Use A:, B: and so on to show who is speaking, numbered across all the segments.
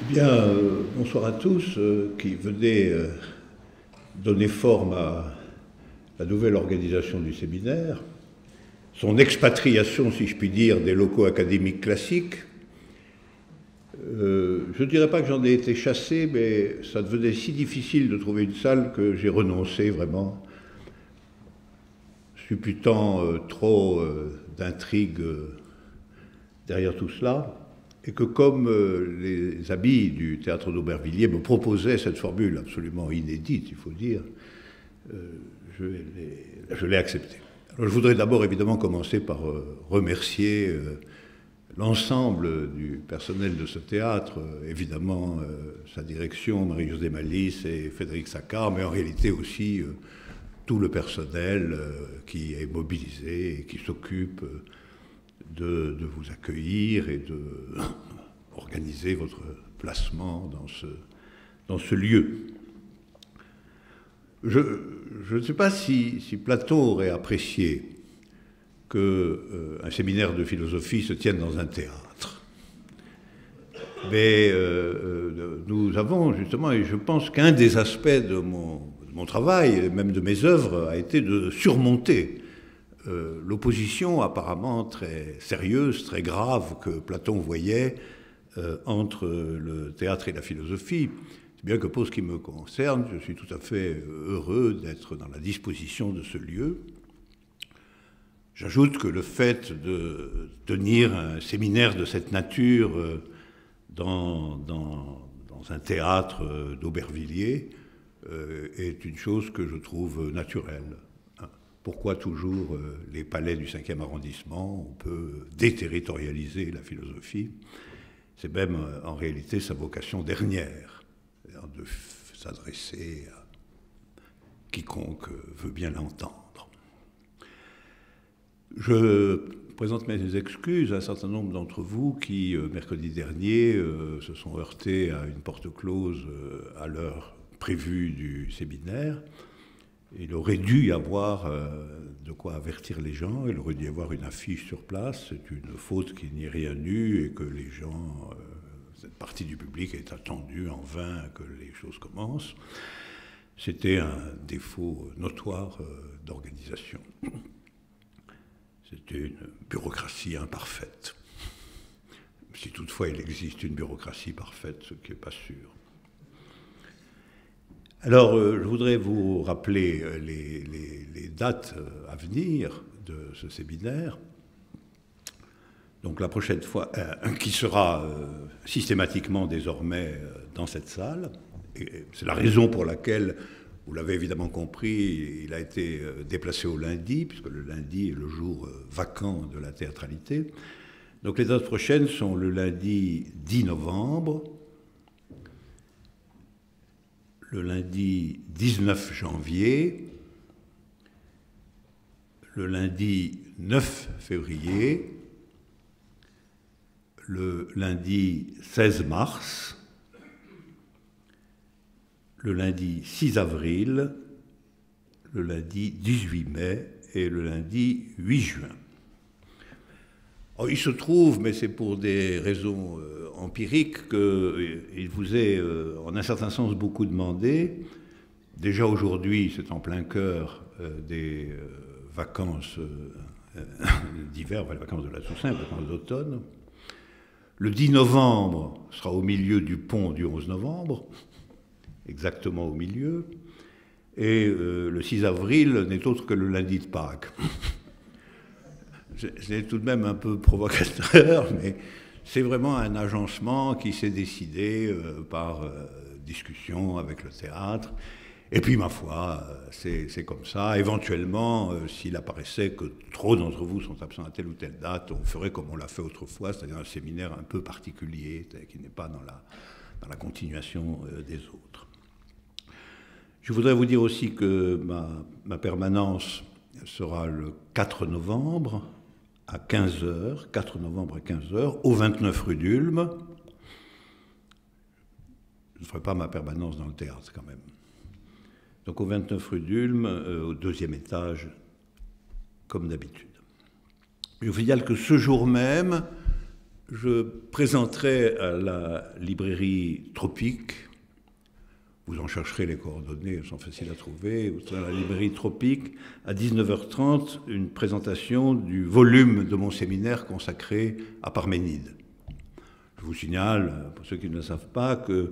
A: Bien, bonsoir à tous qui venez donner forme à la nouvelle organisation du séminaire, son expatriation, si je puis dire, des locaux académiques classiques. Je ne dirais pas que j'en ai été chassé, mais ça devenait si difficile de trouver une salle que j'ai renoncé vraiment, supputant trop d'intrigues derrière tout cela. Et que comme les amis du théâtre d'Aubervilliers me proposaient cette formule absolument inédite, il faut dire, je l'ai acceptée. Alors je voudrais d'abord évidemment commencer par remercier l'ensemble du personnel de ce théâtre, évidemment sa direction, Marie-Josée Malice et Frédéric Saccard, mais en réalité aussi tout le personnel qui est mobilisé et qui s'occupe de vous accueillir et de organiser votre placement dans ce lieu. Je ne sais pas si Platon aurait apprécié qu'un séminaire de philosophie se tienne dans un théâtre. Mais nous avons justement, et je pense qu'un des aspects de mon travail, et même de mes œuvres, a été de surmonter l'opposition apparemment très sérieuse, très grave que Platon voyait entre le théâtre et la philosophie. C'est bien que pour ce qui me concerne, je suis tout à fait heureux d'être dans la disposition de ce lieu. J'ajoute que le fait de tenir un séminaire de cette nature dans un théâtre d'Aubervilliers est une chose que je trouve naturelle. Pourquoi toujours les palais du 5e arrondissement? On peut déterritorialiser la philosophie. C'est même en réalité sa vocation dernière, de s'adresser à quiconque veut bien l'entendre. Je présente mes excuses à un certain nombre d'entre vous qui, mercredi dernier, se sont heurtés à une porte close à l'heure prévue du séminaire. Il aurait dû y avoir de quoi avertir les gens, il aurait dû y avoir une affiche sur place. C'est une faute qu'il n'y ait rien eu et que les gens, cette partie du public est attendue en vain que les choses commencent. C'était un défaut notoire d'organisation. C'était une bureaucratie imparfaite. Si toutefois il existe une bureaucratie parfaite, ce qui n'est pas sûr. Alors, je voudrais vous rappeler les dates à venir de ce séminaire. Donc la prochaine fois, qui sera systématiquement désormais dans cette salle. C'est la raison pour laquelle, vous l'avez évidemment compris, il a été déplacé au lundi, puisque le lundi est le jour vacant de la théâtralité. Donc les dates prochaines sont le lundi 10 novembre, le lundi 19 janvier, le lundi 9 février, le lundi 16 mars, le lundi 6 avril, le lundi 18 mai et le lundi 8 juin. Alors, il se trouve, mais c'est pour des raisons empiriques, qu'il vous est en un certain sens beaucoup demandé. Déjà aujourd'hui, c'est en plein cœur des vacances d'hiver, les vacances de la Toussaint, les vacances d'automne. Le 10 novembre sera au milieu du pont du 11 novembre, exactement au milieu. Et le 6 avril n'est autre que le lundi de Pâques. C'est tout de même un peu provocateur, mais c'est vraiment un agencement qui s'est décidé par discussion avec le théâtre. Et puis, ma foi, c'est comme ça. Éventuellement, s'il apparaissait que trop d'entre vous sont absents à telle ou telle date, on ferait comme on l'a fait autrefois, c'est-à-dire un séminaire un peu particulier, qui n'est pas dans la continuation des autres. Je voudrais vous dire aussi que ma permanence sera le 4 novembre, à 15h, 4 novembre à 15h, au 29 rue d'Ulm. Je ne ferai pas ma permanence dans le théâtre quand même. Donc au 29 rue d'Ulm, au 2e étage, comme d'habitude. Il faut dire que ce jour même, je présenterai à la librairie Tropique, vous en chercherez les coordonnées, elles sont faciles à trouver, à la librairie Tropique, à 19h30, une présentation du volume de mon séminaire consacré à Parménide. Je vous signale, pour ceux qui ne le savent pas, que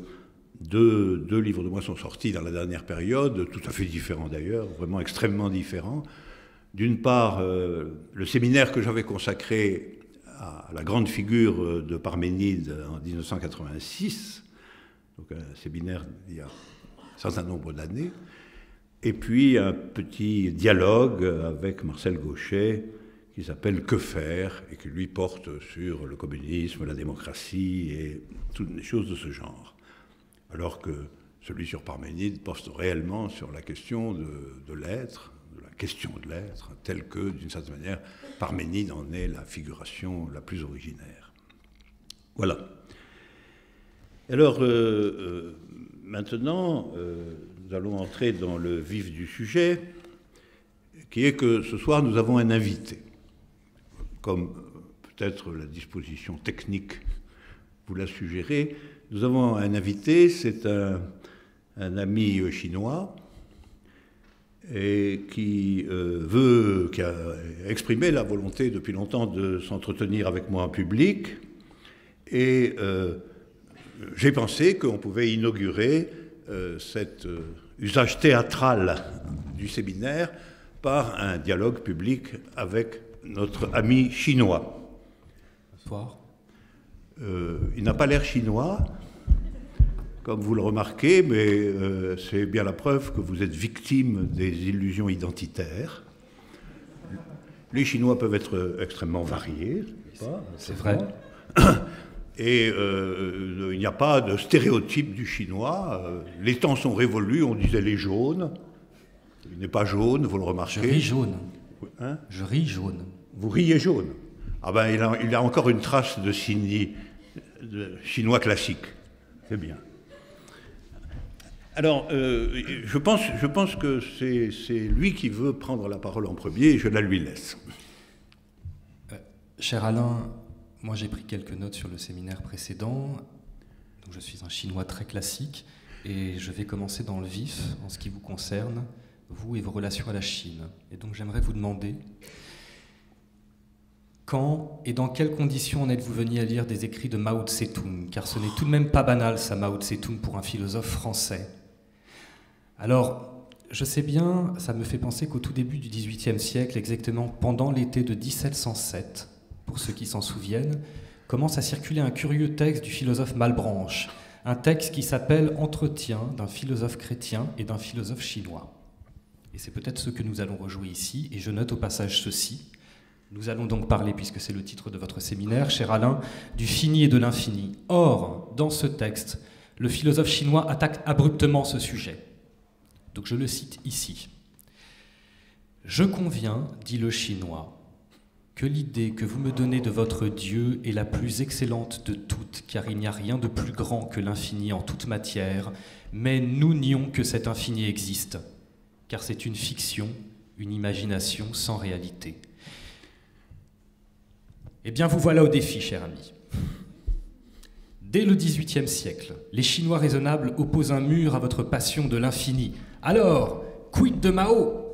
A: deux livres de moi sont sortis dans la dernière période, tout à fait différents d'ailleurs, vraiment extrêmement différents. D'une part, le séminaire que j'avais consacré à la grande figure de Parménide en 1986, donc un séminaire il y a un certain nombre d'années, et puis un petit dialogue avec Marcel Gauchet qui s'appelle « Que faire ?» et qui lui porte sur le communisme, la démocratie et toutes les choses de ce genre. Alors que celui sur Parménide porte réellement sur la question de l'être, de la question de l'être, telle que, d'une certaine manière, Parménide en est la figuration la plus originaire. Voilà. Alors, maintenant, nous allons entrer dans le vif du sujet, qui est que ce soir, nous avons un invité. Comme peut-être la disposition technique vous l'a suggéré, nous avons un invité, c'est un ami chinois, et qui a exprimé la volonté depuis longtemps de s'entretenir avec moi en public, et j'ai pensé qu'on pouvait inaugurer cet usage théâtral du séminaire par un dialogue public avec notre ami chinois.
B: Bonsoir.
A: Il n'a pas l'air chinois, comme vous le remarquez, mais c'est bien la preuve que vous êtes victime des illusions identitaires. Les Chinois peuvent être extrêmement variés,
B: c'est vrai.
A: Et il n'y a pas de stéréotype du chinois. Les temps sont révolus, on disait les jaunes. Il n'est pas jaune, vous le remarquez.
B: Je ris jaune.
A: Hein?
B: Je ris jaune.
A: Vous riez jaune. Ah ben, il a encore une trace de signes de chinois classique. C'est bien. Alors, je pense que c'est lui qui veut prendre la parole en premier et je la lui laisse.
B: Cher Alain, moi j'ai pris quelques notes sur le séminaire précédent. Donc je suis un chinois très classique et je vais commencer dans le vif en ce qui vous concerne, vous et vos relations à la Chine. Et donc j'aimerais vous demander quand et dans quelles conditions en êtes-vous venu à lire des écrits de Mao Tse-tung, car ce n'est tout de même pas banal ça, Mao Tse-tung, pour un philosophe français. Alors, je sais bien, ça me fait penser qu'au tout début du XVIIIe siècle, exactement pendant l'été de 1707, pour ceux qui s'en souviennent, commence à circuler un curieux texte du philosophe Malebranche, un texte qui s'appelle « Entretien d'un philosophe chrétien et d'un philosophe chinois ». Et c'est peut-être ce que nous allons rejouer ici, et je note au passage ceci. Nous allons donc parler, puisque c'est le titre de votre séminaire, cher Alain, du fini et de l'infini. Or, dans ce texte, le philosophe chinois attaque abruptement ce sujet. Donc je le cite ici. « Je conviens, dit le chinois, que l'idée que vous me donnez de votre Dieu est la plus excellente de toutes, car il n'y a rien de plus grand que l'infini en toute matière, mais nous nions que cet infini existe, car c'est une fiction, une imagination sans réalité. » Eh bien, vous voilà au défi, cher ami. Dès le XVIIIe siècle, les Chinois raisonnables opposent un mur à votre passion de l'infini. Alors, quid de Mao ?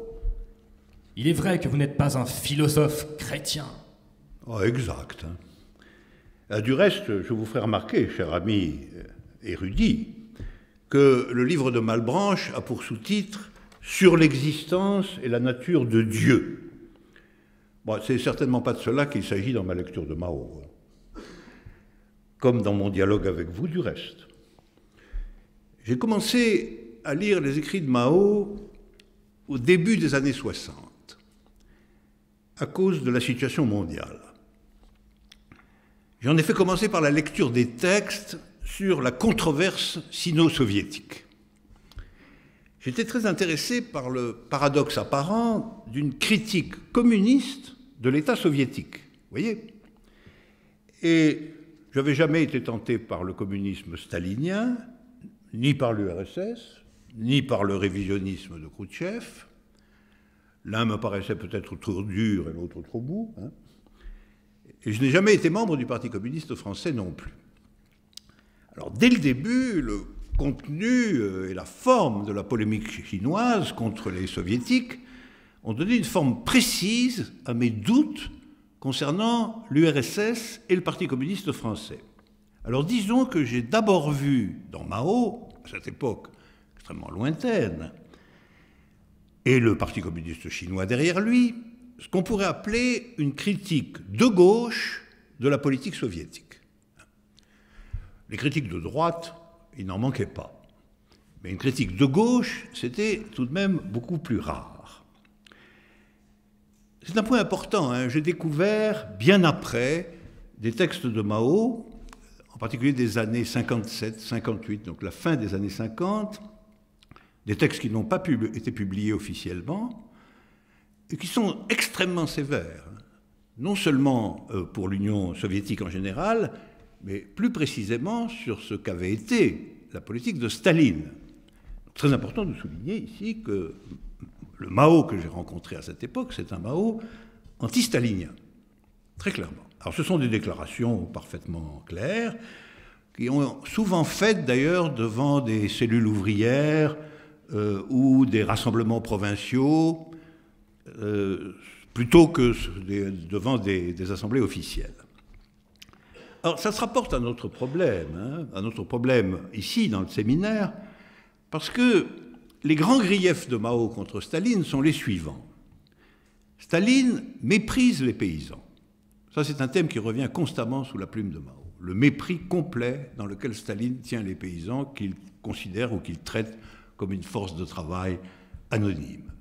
B: Il est vrai que vous n'êtes pas un philosophe chrétien.
A: Oh, exact. Du reste, je vous ferai remarquer, cher ami érudit, que le livre de Malebranche a pour sous-titre « Sur l'existence et la nature de Dieu ». Bon, c'est certainement pas de cela qu'il s'agit dans ma lecture de Mao, comme dans mon dialogue avec vous du reste. J'ai commencé à lire les écrits de Mao au début des années 60, à cause de la situation mondiale. J'en ai fait commencer par la lecture des textes sur la controverse sino-soviétique. J'étais très intéressé par le paradoxe apparent d'une critique communiste de l'État soviétique, vous voyez ? Et je n'avais jamais été tenté par le communisme stalinien, ni par l'URSS, ni par le révisionnisme de Khrouchtchev. L'un me paraissait peut-être trop dur et l'autre trop mou. Et je n'ai jamais été membre du Parti communiste français non plus. Alors, dès le début, le contenu et la forme de la polémique chinoise contre les soviétiques ont donné une forme précise à mes doutes concernant l'URSS et le Parti communiste français. Alors disons que j'ai d'abord vu dans Mao, à cette époque extrêmement lointaine, et le Parti communiste chinois derrière lui, ce qu'on pourrait appeler une critique de gauche de la politique soviétique. Les critiques de droite, il n'en manquait pas. Mais une critique de gauche, c'était tout de même beaucoup plus rare. C'est un point important, hein. J'ai découvert, bien après, des textes de Mao, en particulier des années 57, 58, donc la fin des années 50, des textes qui n'ont pas été publiés officiellement, et qui sont extrêmement sévères, non seulement pour l'Union soviétique en général, mais plus précisément sur ce qu'avait été la politique de Staline. Très important de souligner ici que le Mao que j'ai rencontré à cette époque, c'est un Mao anti-stalinien, très clairement. Alors ce sont des déclarations parfaitement claires, qui ont souvent faites d'ailleurs devant des cellules ouvrières ou des rassemblements provinciaux, plutôt que devant des assemblées officielles. Alors ça se rapporte à notre problème, à notre problème ici dans le séminaire, parce que les grands griefs de Mao contre Staline sont les suivants. Staline méprise les paysans. Ça, c'est un thème qui revient constamment sous la plume de Mao. Le mépris complet dans lequel Staline tient les paysans qu'il considère ou qu'il traite comme une force de travail anonyme.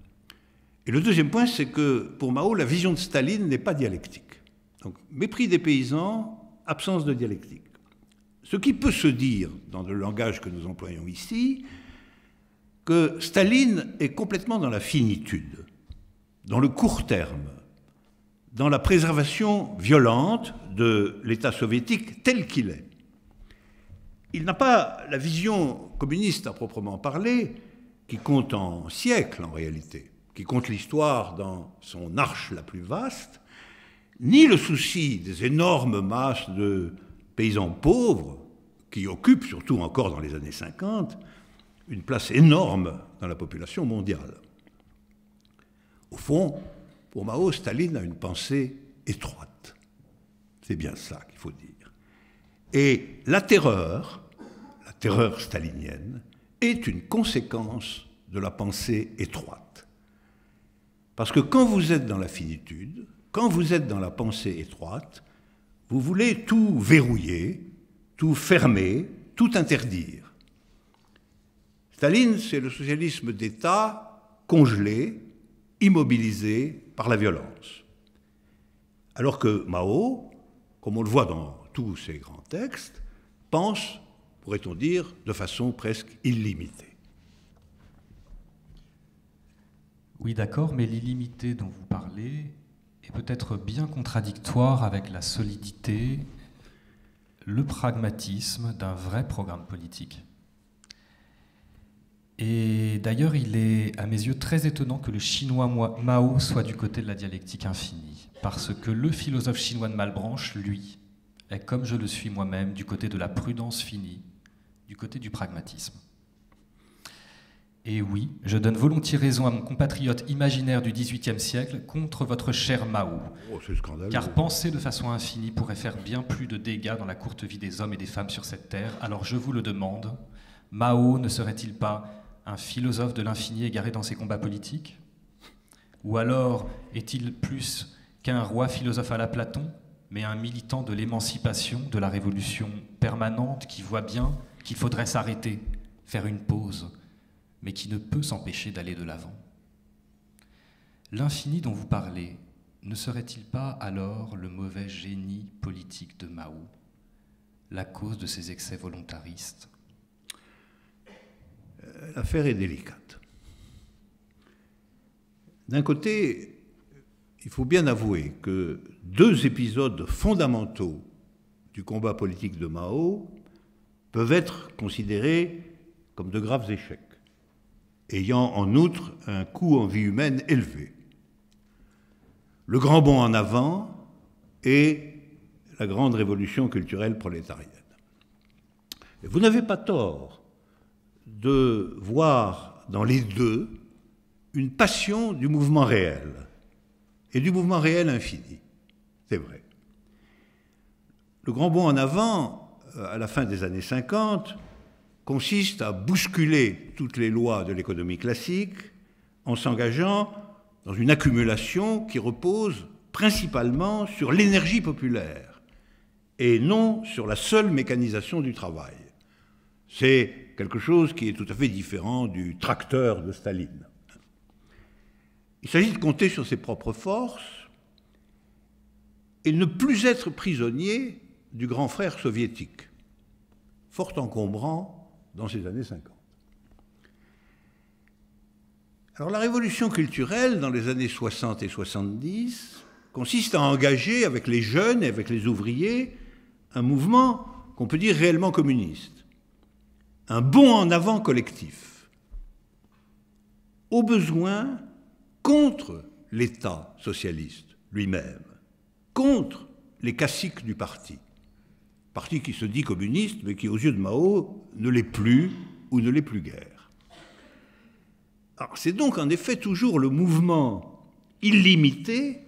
A: Et le deuxième point, c'est que pour Mao, la vision de Staline n'est pas dialectique. Donc, mépris des paysans, absence de dialectique. Ce qui peut se dire, dans le langage que nous employons ici, que Staline est complètement dans la finitude, dans le court terme, dans la préservation violente de l'État soviétique tel qu'il est. Il n'a pas la vision communiste à proprement parler, qui compte en siècles en réalité, qui compte l'histoire dans son arche la plus vaste, ni le souci des énormes masses de paysans pauvres, qui occupent, surtout encore dans les années 50, une place énorme dans la population mondiale. Au fond, pour Mao, Staline a une pensée étroite. C'est bien ça qu'il faut dire. Et la terreur stalinienne, est une conséquence de la pensée étroite. Parce que quand vous êtes dans la finitude, quand vous êtes dans la pensée étroite, vous voulez tout verrouiller, tout fermer, tout interdire. Staline, c'est le socialisme d'État congelé, immobilisé par la violence. Alors que Mao, comme on le voit dans tous ses grands textes, pense, pourrait-on dire, de façon presque illimitée.
B: Oui, d'accord, mais l'illimité dont vous parlez est peut-être bien contradictoire avec la solidité, le pragmatisme d'un vrai programme politique. Et d'ailleurs, il est, à mes yeux, très étonnant que le chinois Mao soit du côté de la dialectique infinie, parce que le philosophe chinois de Malebranche, lui, est, comme je le suis moi-même, du côté de la prudence finie, du côté du pragmatisme. Et oui, je donne volontiers raison à mon compatriote imaginaire du XVIIIe siècle contre votre cher Mao.
A: Oh, c'est scandaleux.
B: Car penser de façon infinie pourrait faire bien plus de dégâts dans la courte vie des hommes et des femmes sur cette terre. Alors je vous le demande, Mao ne serait-il pas un philosophe de l'infini égaré dans ses combats politiques? Ou alors est-il plus qu'un roi philosophe à la Platon, mais un militant de l'émancipation, de la révolution permanente qui voit bien qu'il faudrait s'arrêter, faire une pause, mais qui ne peut s'empêcher d'aller de l'avant? L'infini dont vous parlez, ne serait-il pas alors le mauvais génie politique de Mao, la cause de ses excès volontaristes?
A: L'affaire est délicate. D'un côté, il faut bien avouer que deux épisodes fondamentaux du combat politique de Mao peuvent être considérés comme de graves échecs, ayant en outre un coût en vie humaine élevé. Le grand bond en avant et la grande révolution culturelle prolétarienne. Et vous n'avez pas tort de voir dans les deux une passion du mouvement réel, et du mouvement réel infini. C'est vrai. Le grand bond en avant, à la fin des années 50, consiste à bousculer toutes les lois de l'économie classique en s'engageant dans une accumulation qui repose principalement sur l'énergie populaire et non sur la seule mécanisation du travail. C'est quelque chose qui est tout à fait différent du tracteur de Staline. Il s'agit de compter sur ses propres forces et ne plus être prisonnier du grand frère soviétique, fort encombrant dans ces années 50. Alors la révolution culturelle dans les années 60 et 70 consiste à engager avec les jeunes et avec les ouvriers un mouvement qu'on peut dire réellement communiste, un bond en avant collectif, au besoin contre l'État socialiste lui-même, contre les caciques du parti qui se dit communiste, mais qui, aux yeux de Mao, ne l'est plus ou ne l'est plus guère. Alors, c'est donc en effet toujours le mouvement illimité,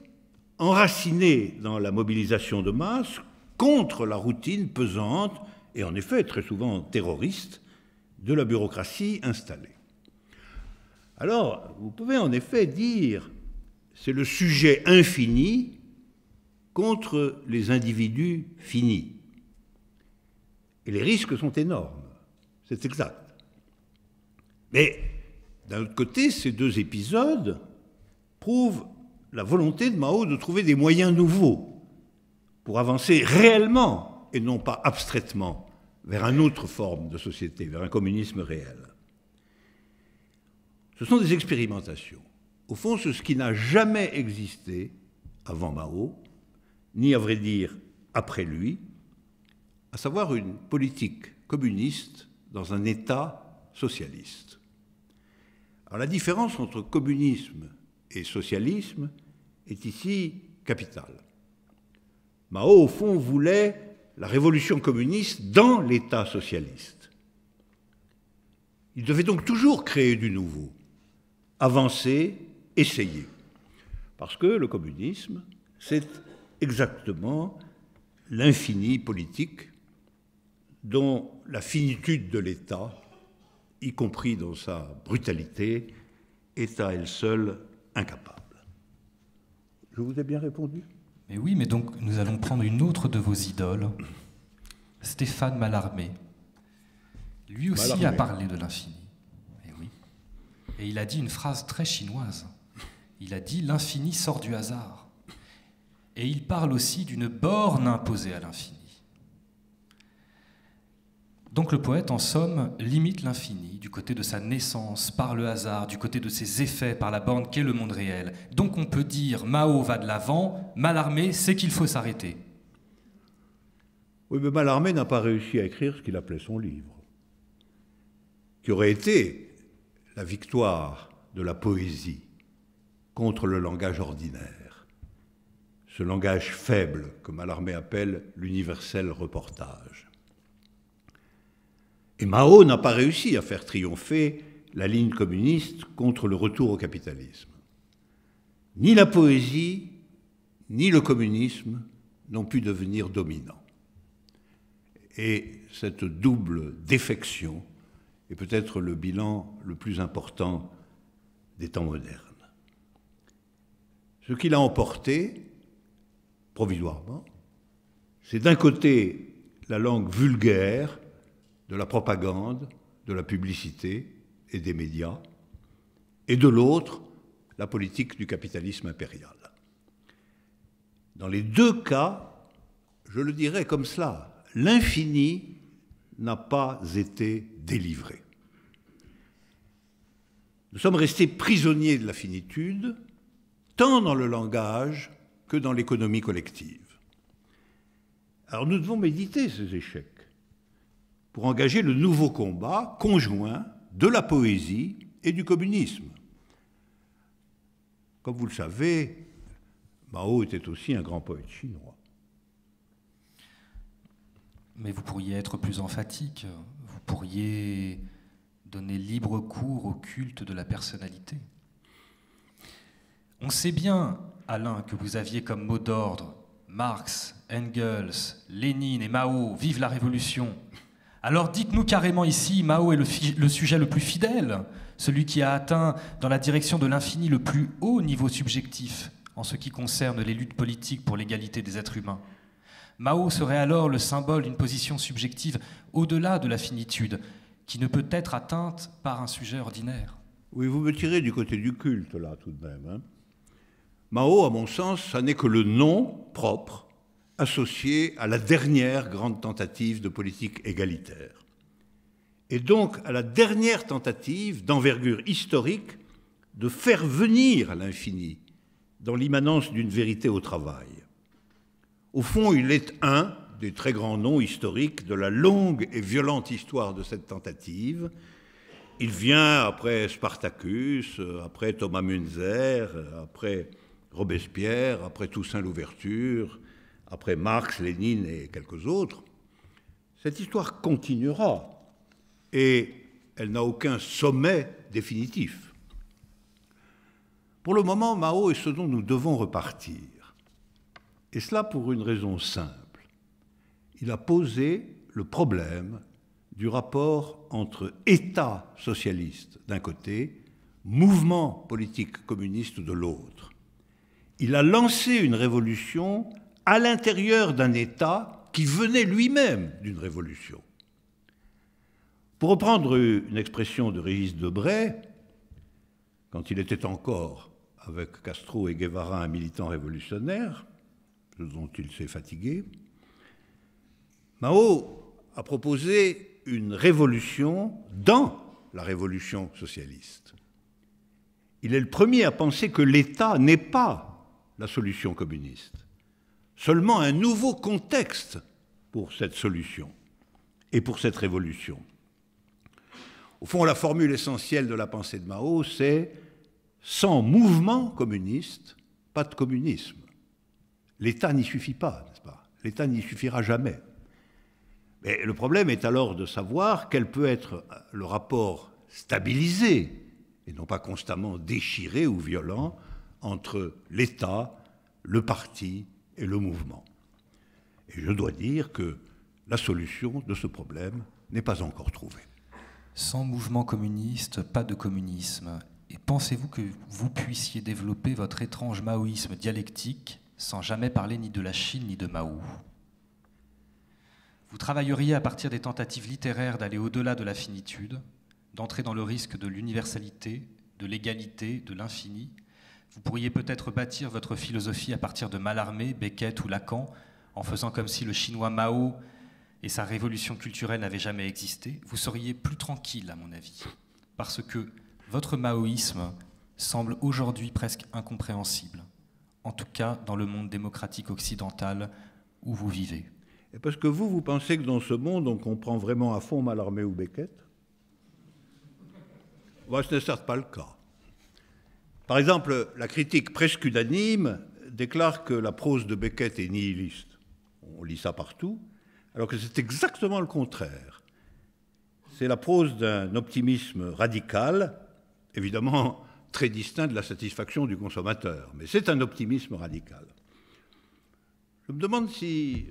A: enraciné dans la mobilisation de masse, contre la routine pesante et en effet très souvent terroriste de la bureaucratie installée. Alors, vous pouvez en effet dire c'est le sujet infini contre les individus finis. Et les risques sont énormes, c'est exact. Mais, d'un autre côté, ces deux épisodes prouvent la volonté de Mao de trouver des moyens nouveaux pour avancer réellement, et non pas abstraitement, vers une autre forme de société, vers un communisme réel. Ce sont des expérimentations. Au fond, c'est ce qui n'a jamais existé avant Mao, ni à vrai dire après lui, à savoir une politique communiste dans un État socialiste. Alors la différence entre communisme et socialisme est ici capitale. Mao, au fond, voulait la révolution communiste dans l'État socialiste. Il devait donc toujours créer du nouveau, avancer, essayer. Parce que le communisme, c'est exactement l'infini politique dont la finitude de l'État, y compris dans sa brutalité, est à elle seule incapable. Je vous ai bien répondu ?
B: Mais oui, mais donc nous allons prendre une autre de vos idoles, Stéphane Mallarmé. Lui aussi
A: Mallarmé a
B: parlé de l'infini. Et oui. Et il a dit une phrase très chinoise. Il a dit « l'infini sort du hasard ». Et il parle aussi d'une borne imposée à l'infini. Donc le poète, en somme, limite l'infini du côté de sa naissance par le hasard, du côté de ses effets par la borne qu'est le monde réel. Donc on peut dire Mao va de l'avant, Mallarmé sait qu'il faut s'arrêter.
A: Oui, mais Mallarmé n'a pas réussi à écrire ce qu'il appelait son livre, qui aurait été la victoire de la poésie contre le langage ordinaire, ce langage faible que Mallarmé appelle l'universel reportage. Et Mao n'a pas réussi à faire triompher la ligne communiste contre le retour au capitalisme. Ni la poésie, ni le communisme n'ont pu devenir dominants. Et cette double défection est peut-être le bilan le plus important des temps modernes. Ce qu'il a emporté, provisoirement, c'est d'un côté la langue vulgaire de la propagande, de la publicité et des médias, et de l'autre, la politique du capitalisme impérial. Dans les deux cas, je le dirais comme cela, l'infini n'a pas été délivré. Nous sommes restés prisonniers de la finitude, tant dans le langage que dans l'économie collective. Alors nous devons méditer ces échecs pour engager le nouveau combat conjoint de la poésie et du communisme. Comme vous le savez, Mao était aussi un grand poète chinois.
B: Mais vous pourriez être plus emphatique, vous pourriez donner libre cours au culte de la personnalité. On sait bien, Alain, que vous aviez comme mot d'ordre Marx, Engels, Lénine et Mao, vive la Révolution. Alors dites-nous carrément ici, Mao est le sujet le plus fidèle, celui qui a atteint dans la direction de l'infini le plus haut niveau subjectif en ce qui concerne les luttes politiques pour l'égalité des êtres humains. Mao serait alors le symbole d'une position subjective au-delà de la finitude, qui ne peut être atteinte par un sujet ordinaire.
A: Oui, vous me tirez du côté du culte, là, tout de même. Mao, à mon sens, ça n'est que le nom propre associé à la dernière grande tentative de politique égalitaire. Et donc à la dernière tentative d'envergure historique de faire venir l'infini dans l'immanence d'une vérité au travail. Au fond, il est un des très grands noms historiques de la longue et violente histoire de cette tentative. Il vient après Spartacus, après Thomas Müntzer, après Robespierre, après Toussaint Louverture, après Marx, Lénine et quelques autres. Cette histoire continuera et elle n'a aucun sommet définitif. Pour le moment, Mao est ce dont nous devons repartir. Et cela pour une raison simple. Il a posé le problème du rapport entre État socialiste d'un côté, mouvement politique communiste de l'autre. Il a lancé une révolution à l'intérieur d'un État qui venait lui-même d'une révolution. Pour reprendre une expression de Régis Debray, quand il était encore avec Castro et Guevara un militant révolutionnaire, dont il s'est fatigué, Mao a proposé une révolution dans la révolution socialiste. Il est le premier à penser que l'État n'est pas la solution communiste, seulement un nouveau contexte pour cette solution et pour cette révolution. Au fond, la formule essentielle de la pensée de Mao, c'est « sans mouvement communiste, pas de communisme ». L'État n'y suffit pas, n'est-ce pas? L'État n'y suffira jamais. Mais le problème est alors de savoir quel peut être le rapport stabilisé, et non pas constamment déchiré ou violent, entre l'État, le parti et le mouvement. Et je dois dire que la solution de ce problème n'est pas encore trouvée.
B: Sans mouvement communiste, pas de communisme. Et pensez-vous que vous puissiez développer votre étrange maoïsme dialectique sans jamais parler ni de la Chine ni de Mao? Vous travailleriez à partir des tentatives littéraires d'aller au-delà de la finitude, d'entrer dans le risque de l'universalité, de l'égalité, de l'infini. Vous pourriez peut-être bâtir votre philosophie à partir de Mallarmé, Beckett ou Lacan, en faisant comme si le chinois Mao et sa révolution culturelle n'avaient jamais existé. Vous seriez plus tranquille, à mon avis, parce que votre maoïsme semble aujourd'hui presque incompréhensible, en tout cas dans le monde démocratique occidental où vous vivez.
A: Et parce que vous pensez que dans ce monde, on comprend vraiment à fond Mallarmé ou Beckett? Moi, ce n'est certes pas le cas. Par exemple, la critique presque unanime déclare que la prose de Beckett est nihiliste. On lit ça partout, alors que c'est exactement le contraire. C'est la prose d'un optimisme radical, évidemment très distinct de la satisfaction du consommateur, mais c'est un optimisme radical. Je me demande si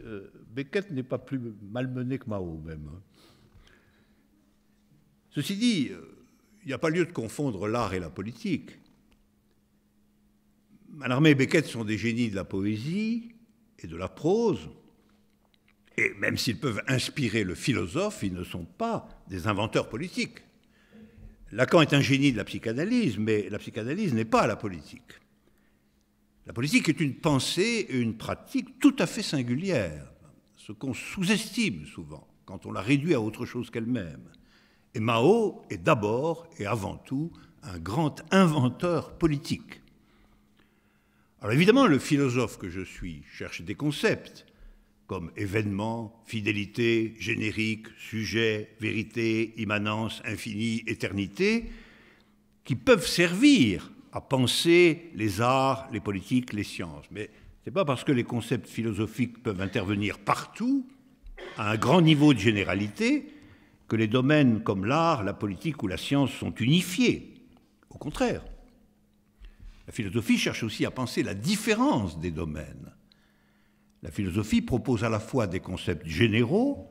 A: Beckett n'est pas plus malmené que Mao même. Ceci dit, il n'y a pas lieu de confondre l'art et la politique. Mallarmé et Beckett sont des génies de la poésie et de la prose, et même s'ils peuvent inspirer le philosophe, ils ne sont pas des inventeurs politiques. Lacan est un génie de la psychanalyse, mais la psychanalyse n'est pas la politique. La politique est une pensée et une pratique tout à fait singulière, ce qu'on sous-estime souvent quand on la réduit à autre chose qu'elle-même. Et Mao est d'abord et avant tout un grand inventeur politique. Alors évidemment, le philosophe que je suis cherche des concepts comme événement, fidélité, générique, sujet, vérité, immanence, infini, éternité, qui peuvent servir à penser les arts, les politiques, les sciences. Mais ce n'est pas parce que les concepts philosophiques peuvent intervenir partout à un grand niveau de généralité que les domaines comme l'art, la politique ou la science sont unifiés. Au contraire, la philosophie cherche aussi à penser la différence des domaines. La philosophie propose à la fois des concepts généraux,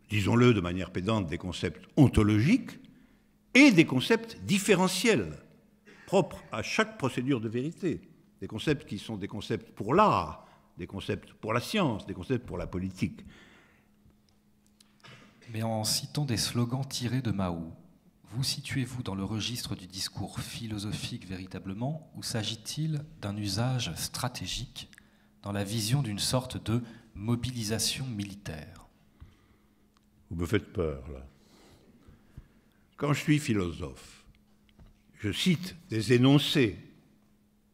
A: disons-le de manière pédante, des concepts ontologiques, et des concepts différentiels, propres à chaque procédure de vérité. Des concepts qui sont des concepts pour l'art, des concepts pour la science, des concepts pour la politique.
B: Mais en citant des slogans tirés de Mao, vous situez-vous dans le registre du discours philosophique véritablement, ou s'agit-il d'un usage stratégique dans la vision d'une sorte de mobilisation militaire?
A: Vous me faites peur, là. Quand je suis philosophe, je cite des énoncés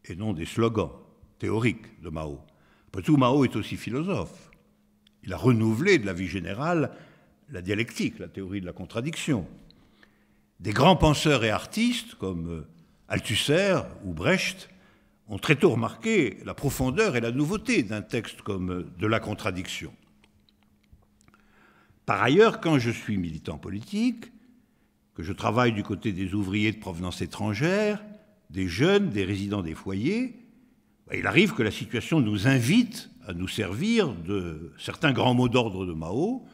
A: et non des slogans théoriques de Mao. Après tout, Mao est aussi philosophe. Il a renouvelé de la vie générale la dialectique, la théorie de la contradiction. Des grands penseurs et artistes comme Althusser ou Brecht ont très tôt remarqué la profondeur et la nouveauté d'un texte comme de la contradiction. Par ailleurs, quand je suis militant politique, que je travaille du côté des ouvriers de provenance étrangère, des jeunes, des résidents des foyers, il arrive que la situation nous invite à nous servir de certains grands mots d'ordre de Mao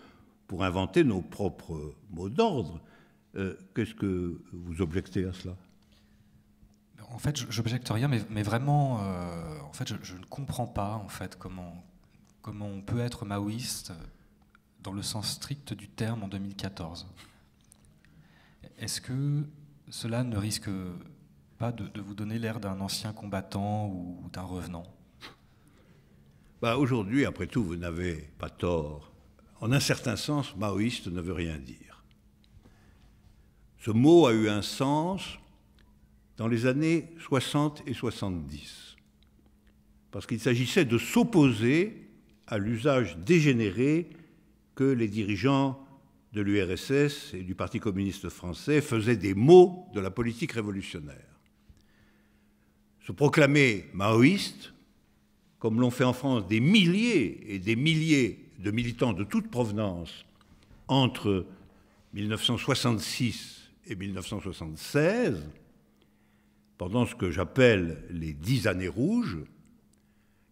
A: pour inventer nos propres mots d'ordre. Qu'est-ce que vous objectez à cela?
B: En fait, je n'objecte rien, mais vraiment, en fait, je ne comprends pas en fait, comment on peut être maoïste dans le sens strict du terme en 2014. Est-ce que cela ne risque pas de vous donner l'air d'un ancien combattant ou d'un revenant?
A: Aujourd'hui, après tout, vous n'avez pas tort. En un certain sens, maoïste ne veut rien dire. Ce mot a eu un sens dans les années 60 et 70, parce qu'il s'agissait de s'opposer à l'usage dégénéré que les dirigeants de l'URSS et du Parti communiste français faisaient des mots de la politique révolutionnaire. Se proclamer maoïste, comme l'ont fait en France des milliers et des milliers de militants de toute provenance entre 1966 et 1976, pendant ce que j'appelle les 10 années rouges,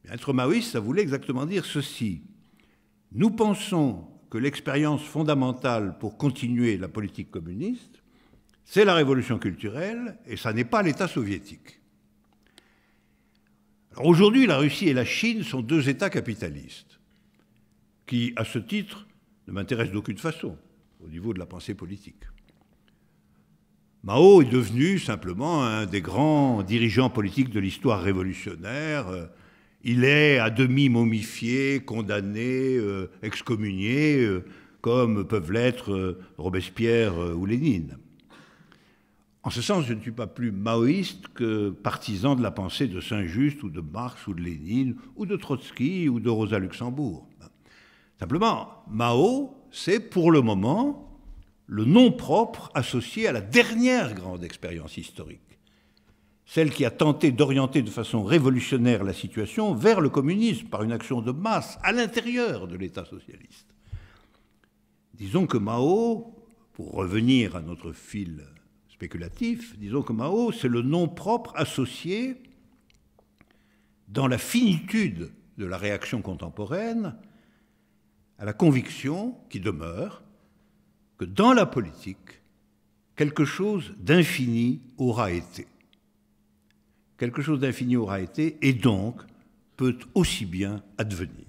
A: être maoïste, ça voulait exactement dire ceci. Nous pensons que l'expérience fondamentale pour continuer la politique communiste, c'est la révolution culturelle, et ça n'est pas l'État soviétique. Alors aujourd'hui, la Russie et la Chine sont deux États capitalistes, qui, à ce titre, ne m'intéressent d'aucune façon, au niveau de la pensée politique. Mao est devenu simplement un des grands dirigeants politiques de l'histoire révolutionnaire. Il est à demi momifié, condamné, excommunié, comme peuvent l'être Robespierre ou Lénine. En ce sens, je ne suis pas plus maoïste que partisan de la pensée de Saint-Just ou de Marx ou de Lénine ou de Trotsky ou de Rosa Luxembourg. Simplement, Mao, c'est pour le moment le nom propre associé à la dernière grande expérience historique, celle qui a tenté d'orienter de façon révolutionnaire la situation vers le communisme par une action de masse à l'intérieur de l'État socialiste. Disons que Mao, pour revenir à notre fil spéculatif, disons que Mao, c'est le nom propre associé dans la finitude de la réaction contemporaine à la conviction qui demeure que dans la politique, quelque chose d'infini aura été. Quelque chose d'infini aura été et donc peut aussi bien advenir.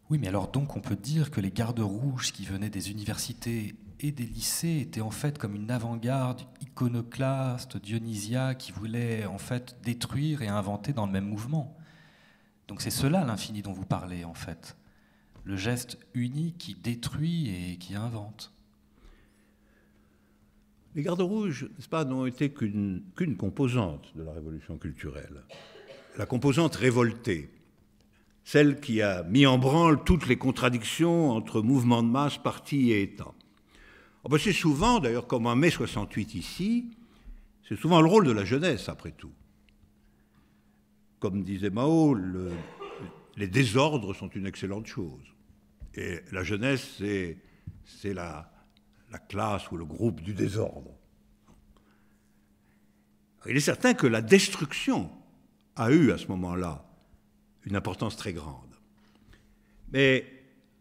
B: Oui, mais alors donc on peut dire que les gardes rouges qui venaient des universités et des lycées étaient en fait comme une avant-garde iconoclaste, dionysiaque, qui voulait en fait détruire et inventer dans le même mouvement. Donc c'est cela l'infini dont vous parlez en fait. Le geste unique qui détruit et qui invente.
A: Les gardes rouges, n'est-ce pas, n'ont été qu'une composante de la révolution culturelle. La composante révoltée, celle qui a mis en branle toutes les contradictions entre mouvements de masse, partis et États. C'est souvent, d'ailleurs, comme en mai 68 ici, c'est souvent le rôle de la jeunesse, après tout. Comme disait Mao, les désordres sont une excellente chose. Et la jeunesse, c'est la classe ou le groupe du désordre. Il est certain que la destruction a eu à ce moment-là une importance très grande. Mais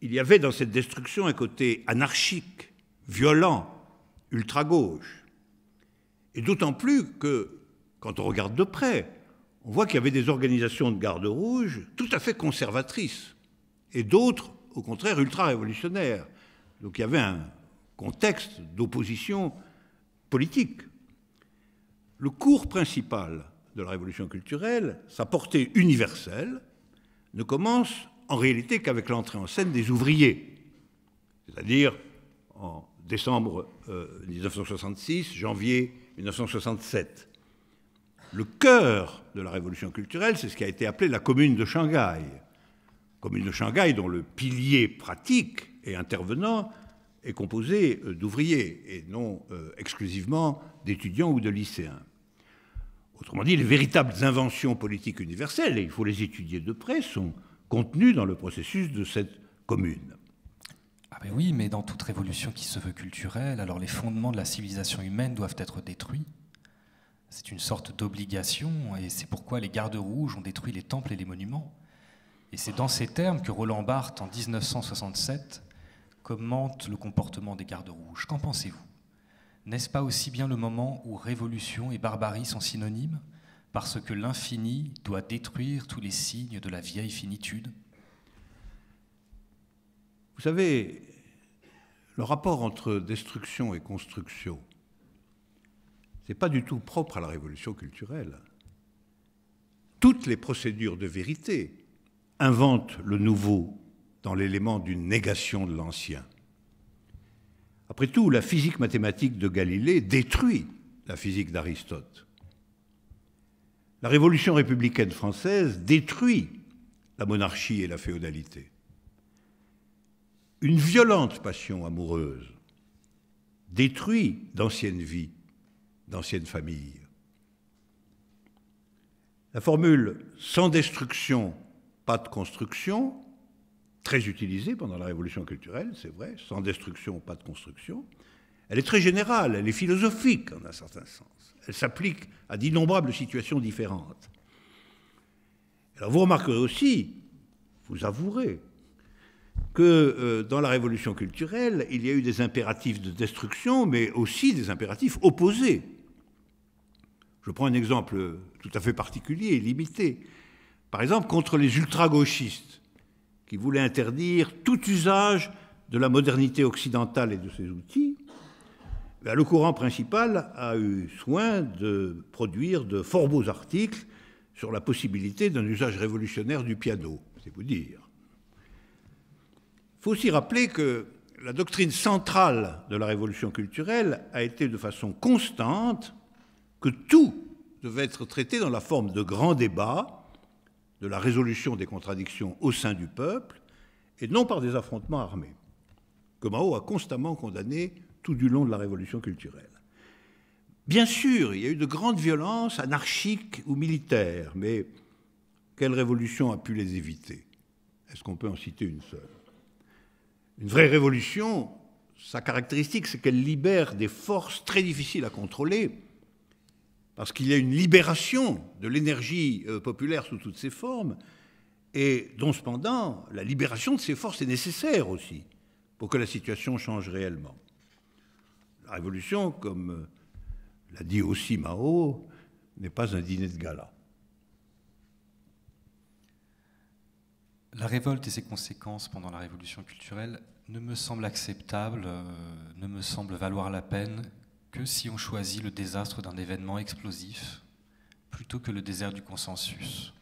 A: il y avait dans cette destruction un côté anarchique, violent, ultra-gauche. Et d'autant plus que, quand on regarde de près, on voit qu'il y avait des organisations de garde rouge tout à fait conservatrices, et d'autres, au contraire, ultra-révolutionnaires. Donc il y avait un contexte d'opposition politique. Le cours principal de la révolution culturelle, sa portée universelle, ne commence en réalité qu'avec l'entrée en scène des ouvriers, c'est-à-dire en décembre 1966, janvier 1967. Le cœur de la révolution culturelle, c'est ce qui a été appelé la Commune de Shanghai. Commune de Shanghai dont le pilier pratique et intervenant est composé d'ouvriers et non exclusivement d'étudiants ou de lycéens. Autrement dit, les véritables inventions politiques universelles, et il faut les étudier de près, sont contenues dans le processus de cette commune.
B: Ah ben oui, mais dans toute révolution qui se veut culturelle, alors les fondements de la civilisation humaine doivent être détruits. C'est une sorte d'obligation, et c'est pourquoi les gardes rouges ont détruit les temples et les monuments. Et c'est dans ces termes que Roland Barthes, en 1967, commente le comportement des gardes rouges. Qu'en pensez-vous ? N'est-ce pas aussi bien le moment où révolution et barbarie sont synonymes, parce que l'infini doit détruire tous les signes de la vieille finitude ?
A: Vous savez, le rapport entre destruction et construction, ce n'est pas du tout propre à la révolution culturelle. Toutes les procédures de vérité inventent le nouveau dans l'élément d'une négation de l'ancien. Après tout, la physique mathématique de Galilée détruit la physique d'Aristote. La Révolution républicaine française détruit la monarchie et la féodalité. Une violente passion amoureuse détruit d'anciennes vies, d'anciennes familles. La formule « sans destruction, pas de construction », très utilisée pendant la Révolution culturelle, c'est vrai, sans destruction, pas de construction, elle est très générale, elle est philosophique en un certain sens. Elle s'applique à d'innombrables situations différentes. Alors vous remarquerez aussi, vous avouerez, que dans la Révolution culturelle, il y a eu des impératifs de destruction, mais aussi des impératifs opposés. Je prends un exemple tout à fait particulier et limité. Par exemple, contre les ultra-gauchistes, qui voulaient interdire tout usage de la modernité occidentale et de ses outils, le courant principal a eu soin de produire de fort beaux articles sur la possibilité d'un usage révolutionnaire du piano, c'est vous dire. Il faut aussi rappeler que la doctrine centrale de la révolution culturelle a été de façon constante que tout devait être traité dans la forme de grands débats, de la résolution des contradictions au sein du peuple, et non par des affrontements armés, que Mao a constamment condamné tout du long de la révolution culturelle. Bien sûr, il y a eu de grandes violences anarchiques ou militaires, mais quelle révolution a pu les éviter? Est-ce qu'on peut en citer une seule? Une vraie révolution, sa caractéristique, c'est qu'elle libère des forces très difficiles à contrôler, parce qu'il y a une libération de l'énergie populaire sous toutes ses formes, et dont cependant la libération de ces forces est nécessaire aussi pour que la situation change réellement. La révolution, comme l'a dit aussi Mao, n'est pas un dîner de gala.
B: La révolte et ses conséquences pendant la révolution culturelle ne me semblent acceptables, ne me semblent valoir la peine que si on choisit le désastre d'un événement explosif plutôt que le désert du consensus.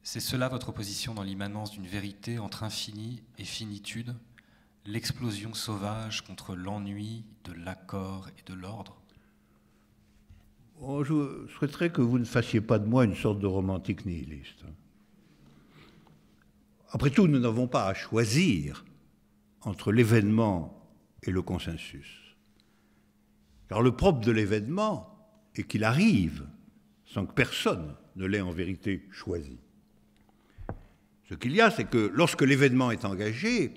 B: C'est cela votre position dans l'immanence d'une vérité entre infini et finitude, l'explosion sauvage contre l'ennui de l'accord et de l'ordre?
A: Oh, je souhaiterais que vous ne fassiez pas de moi une sorte de romantique nihiliste. Après tout, nous n'avons pas à choisir entre l'événement et le consensus. Car le propre de l'événement est qu'il arrive sans que personne ne l'ait en vérité choisi. Ce qu'il y a, c'est que lorsque l'événement est engagé,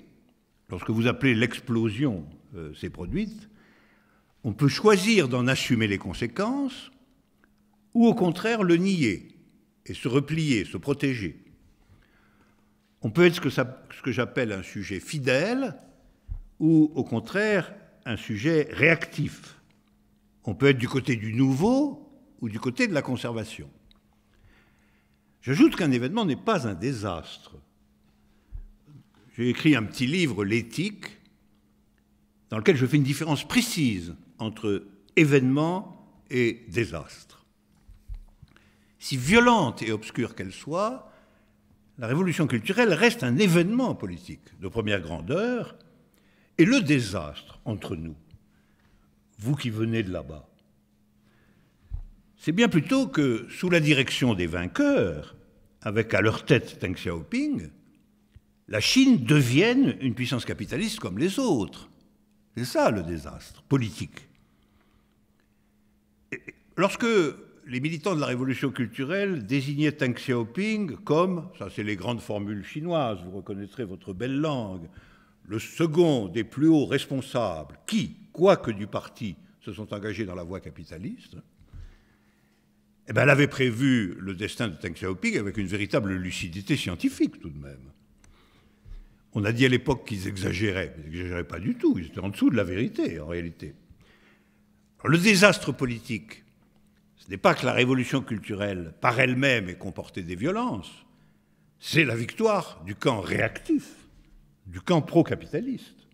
A: lorsque vous appelez l'explosion s'est produite, on peut choisir d'en assumer les conséquences ou au contraire le nier et se replier, se protéger. On peut être ce que j'appelle un sujet fidèle ou au contraire un sujet réactif. On peut être du côté du nouveau ou du côté de la conservation. J'ajoute qu'un événement n'est pas un désastre. J'ai écrit un petit livre, L'éthique, dans lequel je fais une différence précise entre événement et désastre. Si violente et obscure qu'elle soit, la révolution culturelle reste un événement politique de première grandeur, et le désastre entre nous, vous qui venez de là-bas, c'est bien plutôt que sous la direction des vainqueurs, avec à leur tête Deng Xiaoping, la Chine devienne une puissance capitaliste comme les autres. C'est ça le désastre politique. Et lorsque les militants de la révolution culturelle désignaient Deng Xiaoping comme, ça c'est les grandes formules chinoises, vous reconnaîtrez votre belle langue, le second des plus hauts responsables qui, quoique du parti, se sont engagés dans la voie capitaliste, eh bien, elle avait prévu le destin de Deng Xiaoping avec une véritable lucidité scientifique tout de même. On a dit à l'époque qu'ils exagéraient, mais ils n'exagéraient pas du tout, ils étaient en dessous de la vérité en réalité. Alors, le désastre politique, ce n'est pas que la révolution culturelle par elle-même ait comporté des violences, c'est la victoire du camp réactif, du camp pro-capitaliste.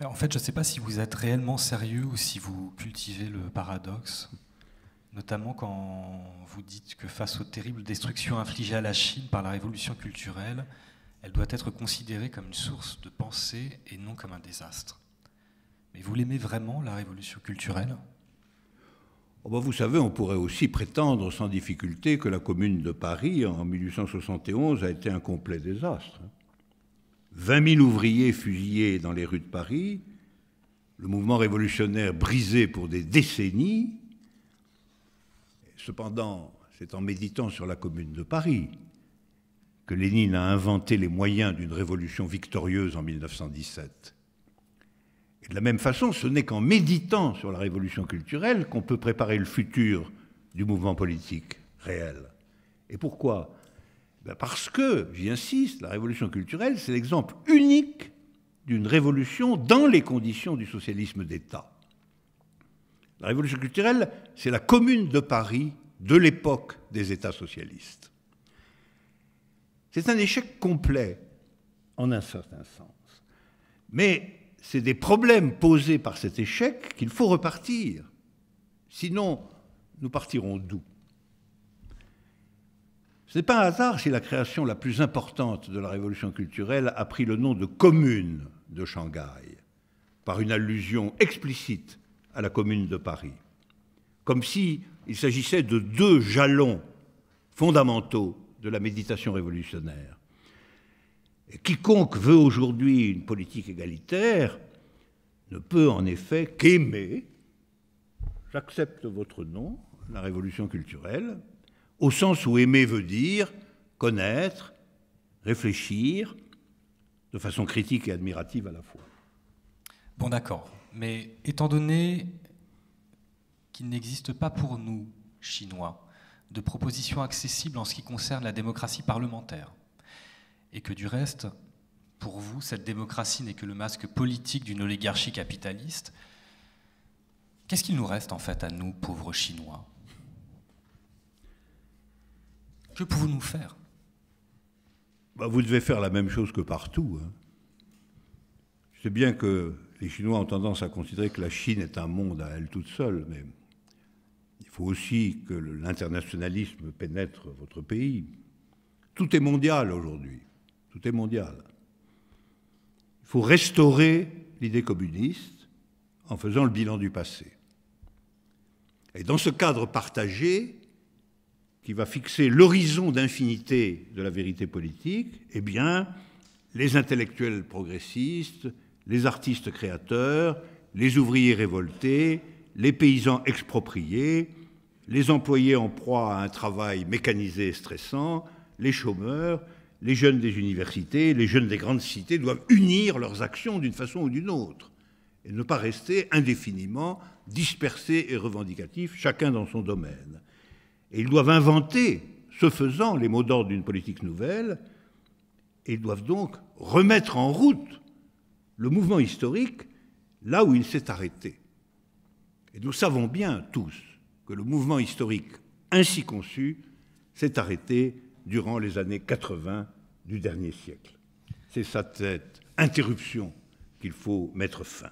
B: En fait, je ne sais pas si vous êtes réellement sérieux ou si vous cultivez le paradoxe, notamment quand vous dites que face aux terribles destructions infligées à la Chine par la révolution culturelle, elle doit être considérée comme une source de pensée et non comme un désastre. Mais vous l'aimez vraiment, la révolution culturelle ?
A: Oh ben vous savez, on pourrait aussi prétendre sans difficulté que la Commune de Paris, en 1871, a été un complet désastre. 20 000 ouvriers fusillés dans les rues de Paris, le mouvement révolutionnaire brisé pour des décennies. Cependant, c'est en méditant sur la Commune de Paris que Lénine a inventé les moyens d'une révolution victorieuse en 1917. Et de la même façon, ce n'est qu'en méditant sur la révolution culturelle qu'on peut préparer le futur du mouvement politique réel. Et pourquoi ? Parce que, j'y insiste, la révolution culturelle, c'est l'exemple unique d'une révolution dans les conditions du socialisme d'État. La révolution culturelle, c'est la Commune de Paris de l'époque des États socialistes. C'est un échec complet, en un certain sens. Mais c'est des problèmes posés par cet échec qu'il faut repartir. Sinon, nous partirons d'où ? Ce n'est pas un hasard si la création la plus importante de la révolution culturelle a pris le nom de Commune de Shanghai, par une allusion explicite à la Commune de Paris, comme s'il s'agissait de deux jalons fondamentaux de la méditation révolutionnaire. Et quiconque veut aujourd'hui une politique égalitaire ne peut en effet qu'aimer, j'accepte votre nom, la révolution culturelle, au sens où aimer veut dire connaître, réfléchir, de façon critique et admirative à la fois.
B: Bon, d'accord. Mais étant donné qu'il n'existe pas pour nous, Chinois, de propositions accessibles en ce qui concerne la démocratie parlementaire, et que du reste, pour vous, cette démocratie n'est que le masque politique d'une oligarchie capitaliste, qu'est-ce qu'il nous reste en fait à nous, pauvres Chinois ? Que pouvons-nous faire ?
A: Vous devez faire la même chose que partout. Je sais bien que les Chinois ont tendance à considérer que la Chine est un monde à elle toute seule, mais il faut aussi que l'internationalisme pénètre votre pays. Tout est mondial aujourd'hui. Tout est mondial. Il faut restaurer l'idée communiste en faisant le bilan du passé. Et dans ce cadre partagé, qui va fixer l'horizon d'infinité de la vérité politique, eh bien, les intellectuels progressistes, les artistes créateurs, les ouvriers révoltés, les paysans expropriés, les employés en proie à un travail mécanisé et stressant, les chômeurs, les jeunes des universités, les jeunes des grandes cités doivent unir leurs actions d'une façon ou d'une autre et ne pas rester indéfiniment dispersés et revendicatifs, chacun dans son domaine. Et ils doivent inventer, ce faisant, les mots d'ordre d'une politique nouvelle, et ils doivent donc remettre en route le mouvement historique là où il s'est arrêté. Et nous savons bien tous que le mouvement historique ainsi conçu s'est arrêté durant les années 80 du dernier siècle. C'est à cette interruption qu'il faut mettre fin.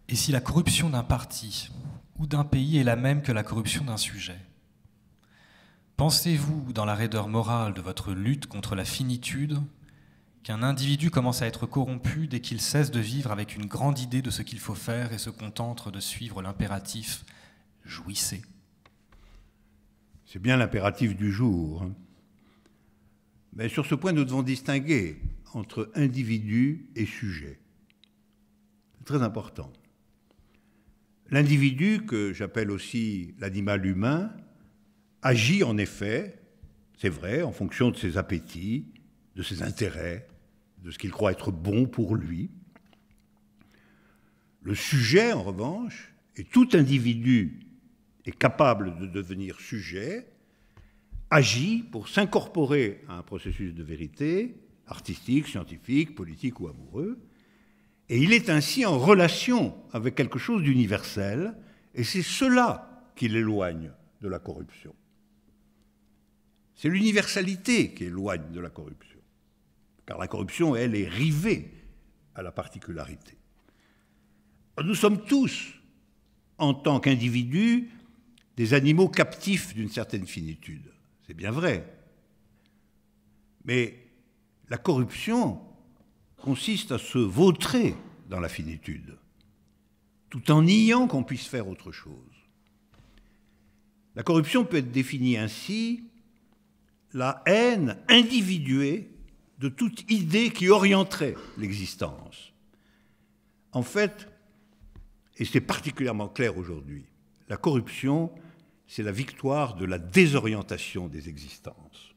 B: Et si la corruption d'un parti ou d'un pays est la même que la corruption d'un sujet, pensez-vous, dans la raideur morale de votre lutte contre la finitude, qu'un individu commence à être corrompu dès qu'il cesse de vivre avec une grande idée de ce qu'il faut faire et se contente de suivre l'impératif « jouissez ».
A: C'est bien l'impératif du jour. Mais sur ce point, nous devons distinguer entre individu et sujet. C'est très important. L'individu, que j'appelle aussi l'animal humain, agit en effet, c'est vrai, en fonction de ses appétits, de ses intérêts, de ce qu'il croit être bon pour lui. Le sujet, en revanche, et tout individu est capable de devenir sujet, agit pour s'incorporer à un processus de vérité, artistique, scientifique, politique ou amoureux, et il est ainsi en relation avec quelque chose d'universel, et c'est cela qui l'éloigne de la corruption. C'est l'universalité qui éloigne de la corruption, car la corruption, elle, est rivée à la particularité. Nous sommes tous, en tant qu'individus, des animaux captifs d'une certaine finitude. C'est bien vrai. Mais la corruption consiste à se vautrer dans la finitude, tout en niant qu'on puisse faire autre chose. La corruption peut être définie ainsi: la haine individuée de toute idée qui orienterait l'existence. En fait, et c'est particulièrement clair aujourd'hui, la corruption, c'est la victoire de la désorientation des existences.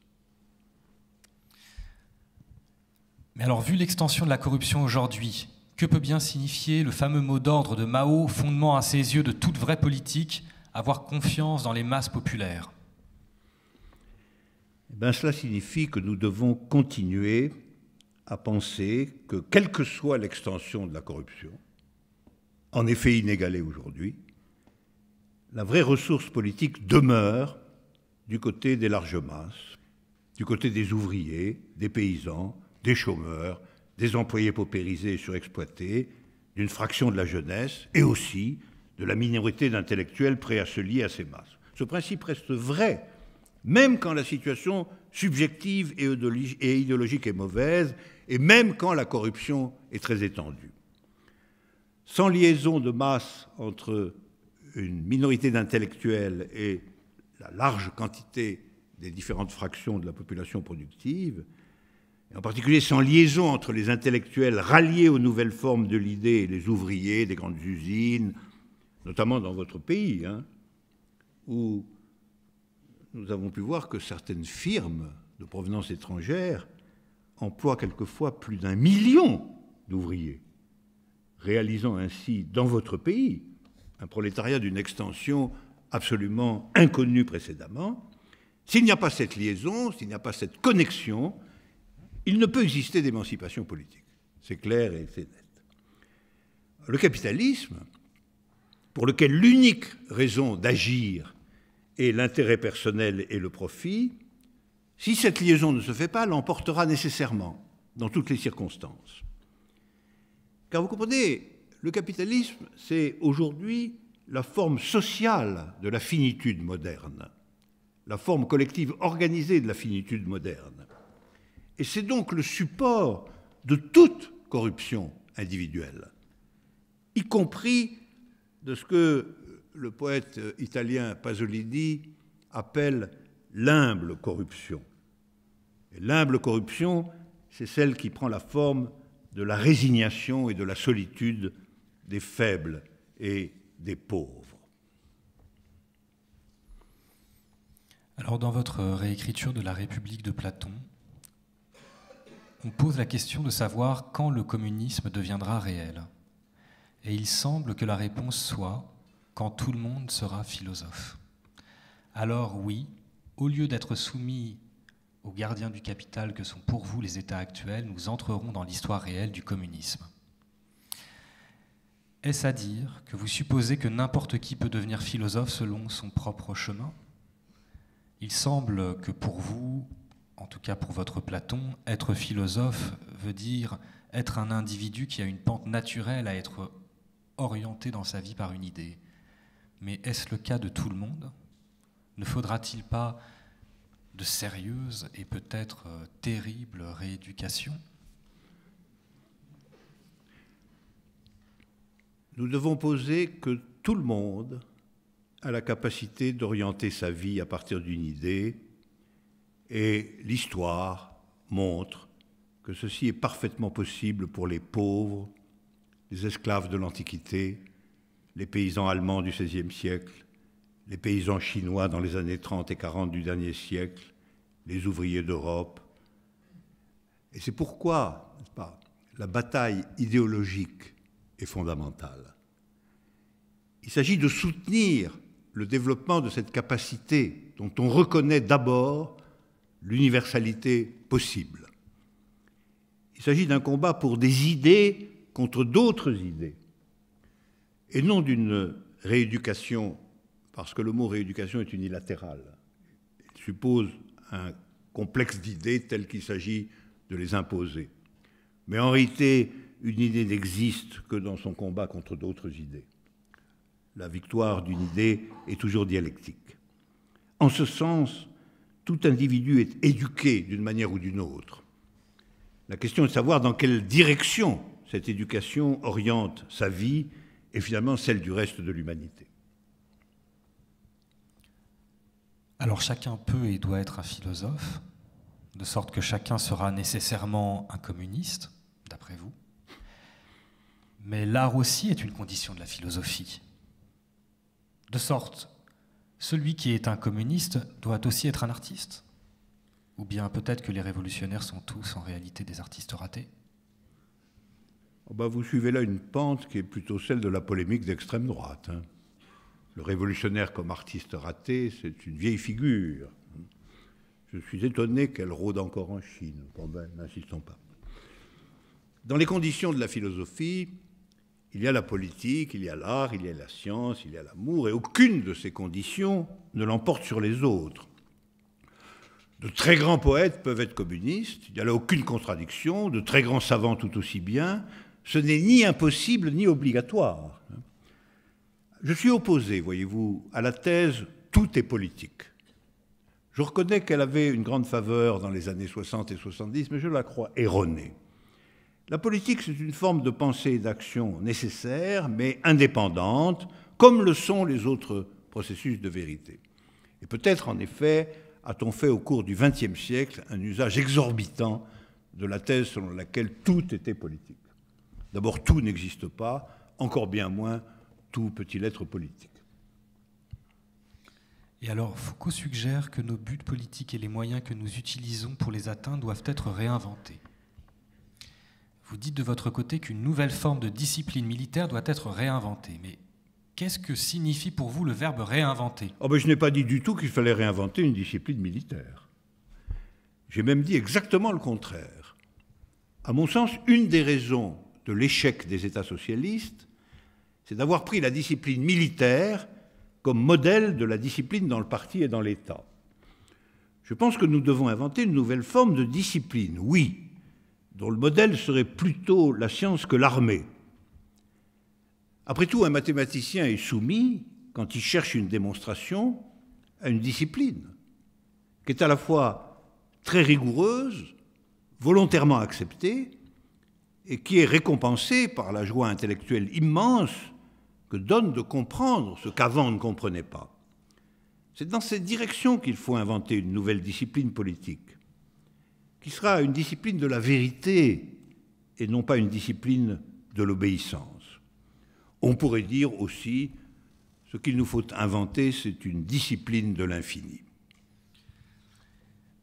B: Mais alors, vu l'extension de la corruption aujourd'hui, que peut bien signifier le fameux mot d'ordre de Mao, fondement à ses yeux de toute vraie politique, avoir confiance dans les masses populaires ?
A: Eh bien, cela signifie que nous devons continuer à penser que, quelle que soit l'extension de la corruption, en effet inégalée aujourd'hui, la vraie ressource politique demeure du côté des larges masses, du côté des ouvriers, des paysans, des chômeurs, des employés paupérisés et surexploités, d'une fraction de la jeunesse et aussi de la minorité d'intellectuels prêts à se lier à ces masses. Ce principe reste vrai, même quand la situation subjective et idéologique est mauvaise, et même quand la corruption est très étendue. Sans liaison de masse entre une minorité d'intellectuels et la large quantité des différentes fractions de la population productive, et en particulier sans liaison entre les intellectuels ralliés aux nouvelles formes de l'idée et les ouvriers des grandes usines, notamment dans votre pays, où nous avons pu voir que certaines firmes de provenance étrangère emploient quelquefois plus d'1 million d'ouvriers, réalisant ainsi dans votre pays un prolétariat d'une extension absolument inconnue précédemment. S'il n'y a pas cette liaison, s'il n'y a pas cette connexion, il ne peut exister d'émancipation politique. C'est clair et c'est net. Le capitalisme, pour lequel l'unique raison d'agir est l'intérêt personnel et le profit, si cette liaison ne se fait pas, l'emportera nécessairement dans toutes les circonstances. Car vous comprenez, le capitalisme, c'est aujourd'hui la forme sociale de la finitude moderne, la forme collective organisée de la finitude moderne. Et c'est donc le support de toute corruption individuelle, y compris de ce que le poète italien Pasolini appelle l'humble corruption. Et l'humble corruption, c'est celle qui prend la forme de la résignation et de la solitude des faibles et des pauvres.
B: Alors, dans votre réécriture de la République de Platon, on pose la question de savoir quand le communisme deviendra réel. Et il semble que la réponse soit quand tout le monde sera philosophe. Alors oui, au lieu d'être soumis aux gardiens du capital que sont pour vous les États actuels, nous entrerons dans l'histoire réelle du communisme. Est-ce à dire que vous supposez que n'importe qui peut devenir philosophe selon son propre chemin ? Il semble que pour vous, en tout cas pour votre Platon, être philosophe veut dire être un individu qui a une pente naturelle à être orienté dans sa vie par une idée. Mais est-ce le cas de tout le monde ? Ne faudra-t-il pas de sérieuse et peut-être terrible rééducation ?
A: Nous devons poser que tout le monde a la capacité d'orienter sa vie à partir d'une idée, et l'histoire montre que ceci est parfaitement possible pour les pauvres, les esclaves de l'Antiquité, les paysans allemands du XVIe siècle, les paysans chinois dans les années 30 et 40 du dernier siècle, les ouvriers d'Europe. Et c'est pourquoi, n'est-ce pas, la bataille idéologique est fondamentale. Il s'agit de soutenir le développement de cette capacité dont on reconnaît d'abord l'universalité possible. Il s'agit d'un combat pour des idées contre d'autres idées, et non d'une rééducation, parce que le mot rééducation est unilatéral. Il suppose un complexe d'idées tel qu'il s'agit de les imposer. Mais en réalité, une idée n'existe que dans son combat contre d'autres idées. La victoire d'une idée est toujours dialectique. En ce sens, tout individu est éduqué d'une manière ou d'une autre. La question est de savoir dans quelle direction cette éducation oriente sa vie et finalement celle du reste de l'humanité.
B: Alors chacun peut et doit être un philosophe, de sorte que chacun sera nécessairement un communiste, d'après vous. Mais l'art aussi est une condition de la philosophie. De sorte, celui qui est un communiste doit aussi être un artiste. Ou bien peut-être que les révolutionnaires sont tous en réalité des artistes ratés.
A: Vous suivez là une pente qui est plutôt celle de la polémique d'extrême droite. Le révolutionnaire comme artiste raté, c'est une vieille figure. Je suis étonné qu'elle rôde encore en Chine. N'insistons pas. Dans les conditions de la philosophie, il y a la politique, il y a l'art, il y a la science, il y a l'amour, et aucune de ces conditions ne l'emporte sur les autres. De très grands poètes peuvent être communistes, il n'y a là aucune contradiction, de très grands savants tout aussi bien, ce n'est ni impossible ni obligatoire. Je suis opposé, voyez-vous, à la thèse « tout est politique ». Je reconnais qu'elle avait une grande faveur dans les années 60 et 70, mais je la crois erronée. La politique, c'est une forme de pensée et d'action nécessaire, mais indépendante, comme le sont les autres processus de vérité. Et peut-être, en effet, a-t-on fait au cours du XXe siècle un usage exorbitant de la thèse selon laquelle tout était politique. D'abord, tout n'existe pas, encore bien moins tout peut-il être politique.
B: Et alors, Foucault suggère que nos buts politiques et les moyens que nous utilisons pour les atteindre doivent être réinventés. Vous dites de votre côté qu'une nouvelle forme de discipline militaire doit être réinventée. Mais qu'est-ce que signifie pour vous le verbe réinventer ?
A: Je n'ai pas dit du tout qu'il fallait réinventer une discipline militaire. J'ai même dit exactement le contraire. À mon sens, une des raisons de l'échec des États socialistes, c'est d'avoir pris la discipline militaire comme modèle de la discipline dans le parti et dans l'État. Je pense que nous devons inventer une nouvelle forme de discipline, oui, dont le modèle serait plutôt la science que l'armée. Après tout, un mathématicien est soumis, quand il cherche une démonstration, à une discipline qui est à la fois très rigoureuse, volontairement acceptée, et qui est récompensée par la joie intellectuelle immense que donne de comprendre ce qu'avant on ne comprenait pas. C'est dans cette direction qu'il faut inventer une nouvelle discipline politique, qui sera une discipline de la vérité et non pas une discipline de l'obéissance. On pourrait dire aussi, ce qu'il nous faut inventer, c'est une discipline de l'infini.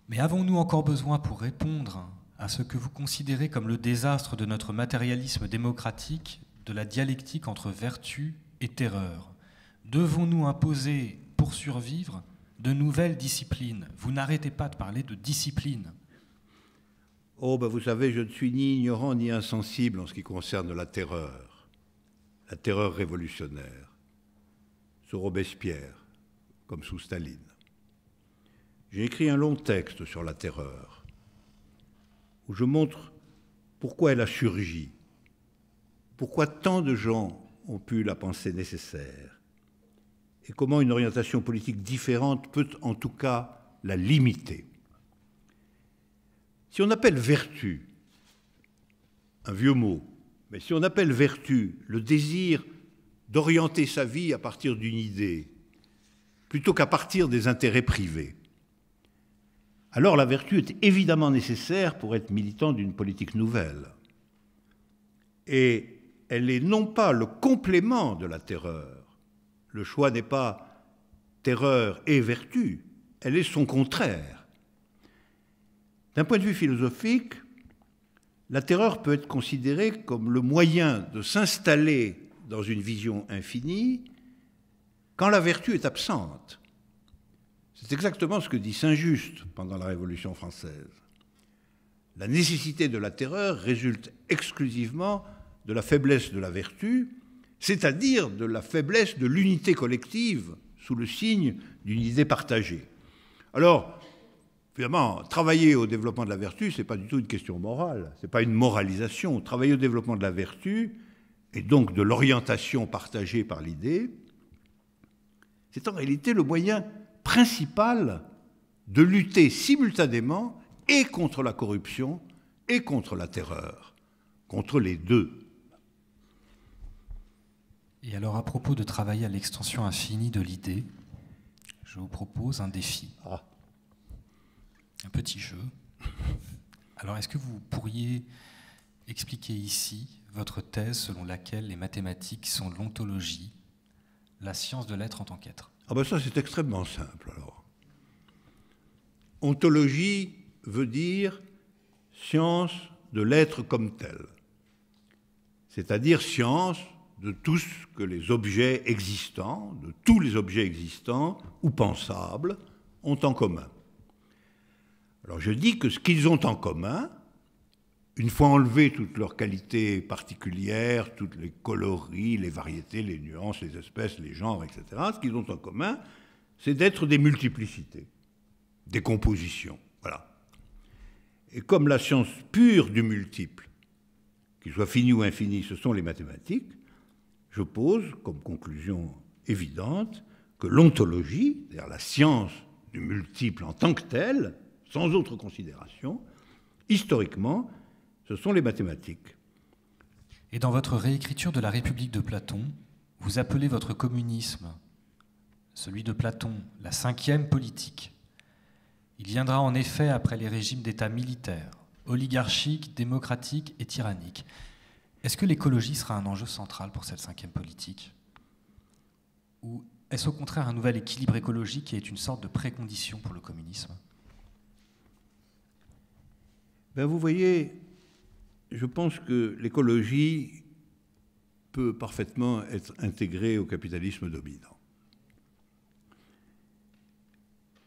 B: Mais avons-nous encore besoin, pour répondre à ce que vous considérez comme le désastre de notre matérialisme démocratique, de la dialectique entre vertu et terreur? Devons-nous imposer, pour survivre, de nouvelles disciplines? Vous n'arrêtez pas de parler de discipline.
A: Oh, ben vous savez, je ne suis ni ignorant ni insensible en ce qui concerne la terreur révolutionnaire, sous Robespierre, comme sous Staline. J'ai écrit un long texte sur la terreur, où je montre pourquoi elle a surgi, pourquoi tant de gens ont pu la penser nécessaire, et comment une orientation politique différente peut en tout cas la limiter. Si on appelle vertu, un vieux mot, mais si on appelle vertu le désir d'orienter sa vie à partir d'une idée, plutôt qu'à partir des intérêts privés, alors la vertu est évidemment nécessaire pour être militant d'une politique nouvelle. Et elle est non pas le complément de la terreur. Le choix n'est pas terreur et vertu, elle est son contraire. D'un point de vue philosophique, la terreur peut être considérée comme le moyen de s'installer dans une vision infinie quand la vertu est absente. C'est exactement ce que dit Saint-Just pendant la Révolution française. La nécessité de la terreur résulte exclusivement de la faiblesse de la vertu, c'est-à-dire de la faiblesse de l'unité collective sous le signe d'une idée partagée. Alors, évidemment, travailler au développement de la vertu, ce n'est pas du tout une question morale, ce n'est pas une moralisation. Travailler au développement de la vertu, et donc de l'orientation partagée par l'idée, c'est en réalité le moyen principal de lutter simultanément et contre la corruption et contre la terreur, contre les deux.
B: Et alors, à propos de travailler à l'extension infinie de l'idée, je vous propose un défi. Un petit jeu. Alors, est-ce que vous pourriez expliquer ici votre thèse selon laquelle les mathématiques sont l'ontologie, la science de l'être en tant qu'être?
A: Ah ben ça, c'est extrêmement simple, alors. Ontologie veut dire science de l'être comme tel, c'est-à-dire science de tout ce que les objets existants, de tous les objets existants ou pensables, ont en commun. Alors je dis que ce qu'ils ont en commun, une fois enlevées toutes leurs qualités particulières, toutes les coloris, les variétés, les nuances, les espèces, les genres, etc., ce qu'ils ont en commun, c'est d'être des multiplicités, des compositions. Voilà. Et comme la science pure du multiple, qu'il soit fini ou infini, ce sont les mathématiques, je pose comme conclusion évidente que l'ontologie, c'est-à-dire la science du multiple en tant que telle, sans autre considération, historiquement, ce sont les mathématiques.
B: Et dans votre réécriture de la République de Platon, vous appelez votre communisme, celui de Platon, la 5e politique. Il viendra en effet après les régimes d'État militaires, oligarchiques, démocratiques et tyranniques. Est-ce que l'écologie sera un enjeu central pour cette 5e politique? Ou est-ce au contraire un nouvel équilibre écologique qui est une sorte de précondition pour le communisme?
A: Ben vous voyez, je pense que l'écologie peut parfaitement être intégrée au capitalisme dominant.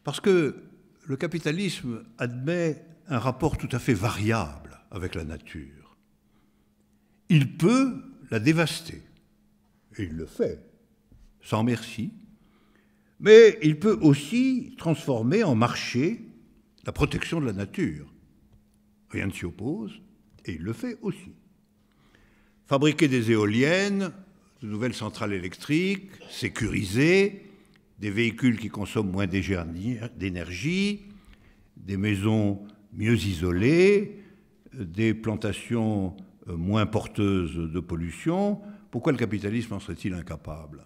A: Parce que le capitalisme admet un rapport tout à fait variable avec la nature. Il peut la dévaster, et il le fait, sans merci, mais il peut aussi transformer en marché la protection de la nature. Rien ne s'y oppose, et il le fait aussi. Fabriquer des éoliennes, de nouvelles centrales électriques, sécuriser, des véhicules qui consomment moins d'énergie, des maisons mieux isolées, des plantations moins porteuses de pollution. Pourquoi le capitalisme en serait-il incapable?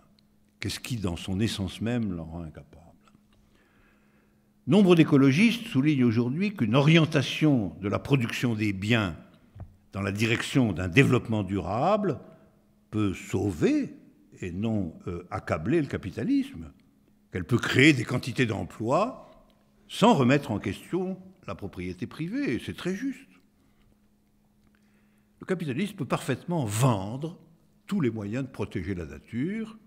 A: Qu'est-ce qui, dans son essence même, l'en rend incapable? Nombre d'écologistes soulignent aujourd'hui qu'une orientation de la production des biens dans la direction d'un développement durable peut sauver et non accabler le capitalisme, qu'elle peut créer des quantités d'emplois sans remettre en question la propriété privée, et c'est très juste. Le capitalisme peut parfaitement vendre tous les moyens de protéger la nature.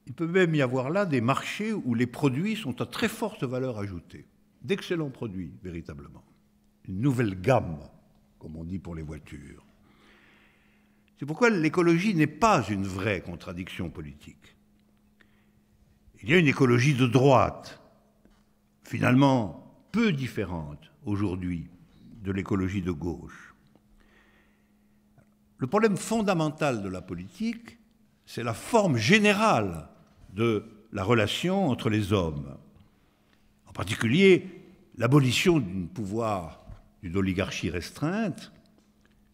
A: Il peut même y avoir là des marchés où les produits sont à très forte valeur ajoutée, d'excellents produits, véritablement. Une nouvelle gamme, comme on dit pour les voitures. C'est pourquoi l'écologie n'est pas une vraie contradiction politique. Il y a une écologie de droite, finalement peu différente aujourd'hui de l'écologie de gauche. Le problème fondamental de la politique, c'est la forme générale de la relation entre les hommes. En particulier, l'abolition d'un pouvoir, d'une oligarchie restreinte,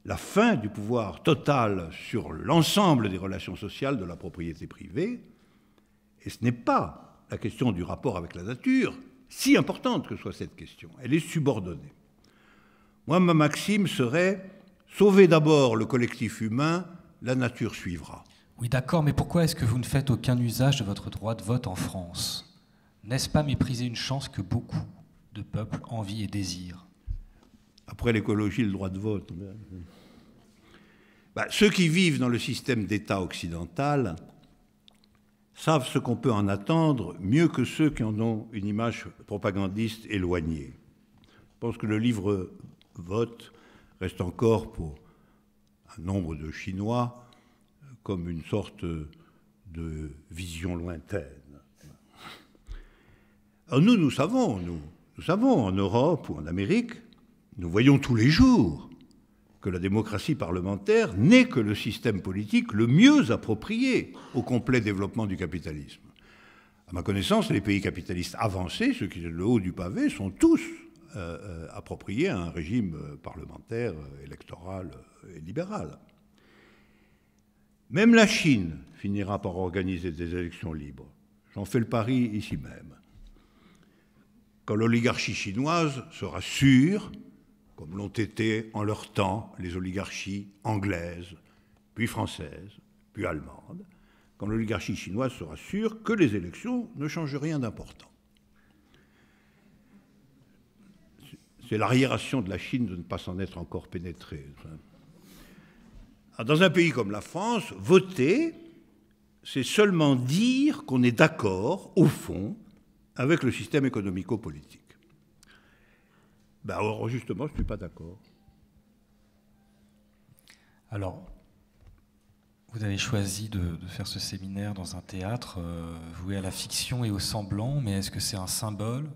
A: la fin du pouvoir total sur l'ensemble des relations sociales de la propriété privée. Et ce n'est pas la question du rapport avec la nature, si importante que soit cette question. Elle est subordonnée. Moi, ma maxime serait « sauver d'abord le collectif humain, la nature suivra ».
B: Oui, d'accord, mais pourquoi est-ce que vous ne faites aucun usage de votre droit de vote en France? N'est-ce pas mépriser une chance que beaucoup de peuples envient et désirent?
A: Après l'écologie, le droit de vote. Ceux qui vivent dans le système d'État occidental savent ce qu'on peut en attendre mieux que ceux qui en ont une image propagandiste éloignée. Je pense que le livre vote reste encore pour un nombre de Chinois comme une sorte de vision lointaine. Alors nous savons en Europe ou en Amérique, nous voyons tous les jours que la démocratie parlementaire n'est que le système politique le mieux approprié au complet développement du capitalisme. À ma connaissance, les pays capitalistes avancés, ceux qui sont le haut du pavé, sont tous appropriés à un régime parlementaire, électoral et libéral. Même la Chine finira par organiser des élections libres. J'en fais le pari ici même. Quand l'oligarchie chinoise sera sûre, comme l'ont été en leur temps les oligarchies anglaises, puis françaises, puis allemandes, quand l'oligarchie chinoise sera sûre que les élections ne changent rien d'important. C'est l'arriération de la Chine de ne pas s'en être encore pénétrée. Dans un pays comme la France, voter, c'est seulement dire qu'on est d'accord, au fond, avec le système économico-politique. Or, justement, je ne suis pas d'accord.
B: Alors, vous avez choisi de faire ce séminaire dans un théâtre voué à la fiction et au semblant, mais est-ce que c'est un symbole?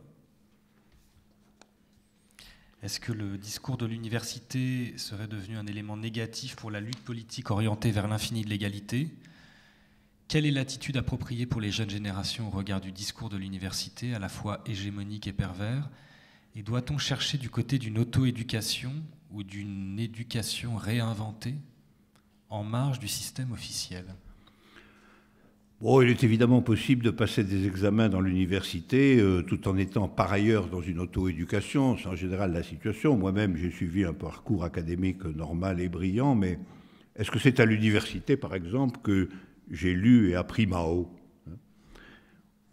B: Est-ce que le discours de l'université serait devenu un élément négatif pour la lutte politique orientée vers l'infini de l'égalité? Quelle est l'attitude appropriée pour les jeunes générations au regard du discours de l'université, à la fois hégémonique et pervers? Et doit-on chercher du côté d'une auto-éducation ou d'une éducation réinventée en marge du système officiel?
A: Il est évidemment possible de passer des examens dans l'université tout en étant par ailleurs dans une auto-éducation. C'est en général la situation. Moi-même, j'ai suivi un parcours académique normal et brillant, mais est-ce que c'est à l'université, par exemple, que j'ai lu et appris Mao?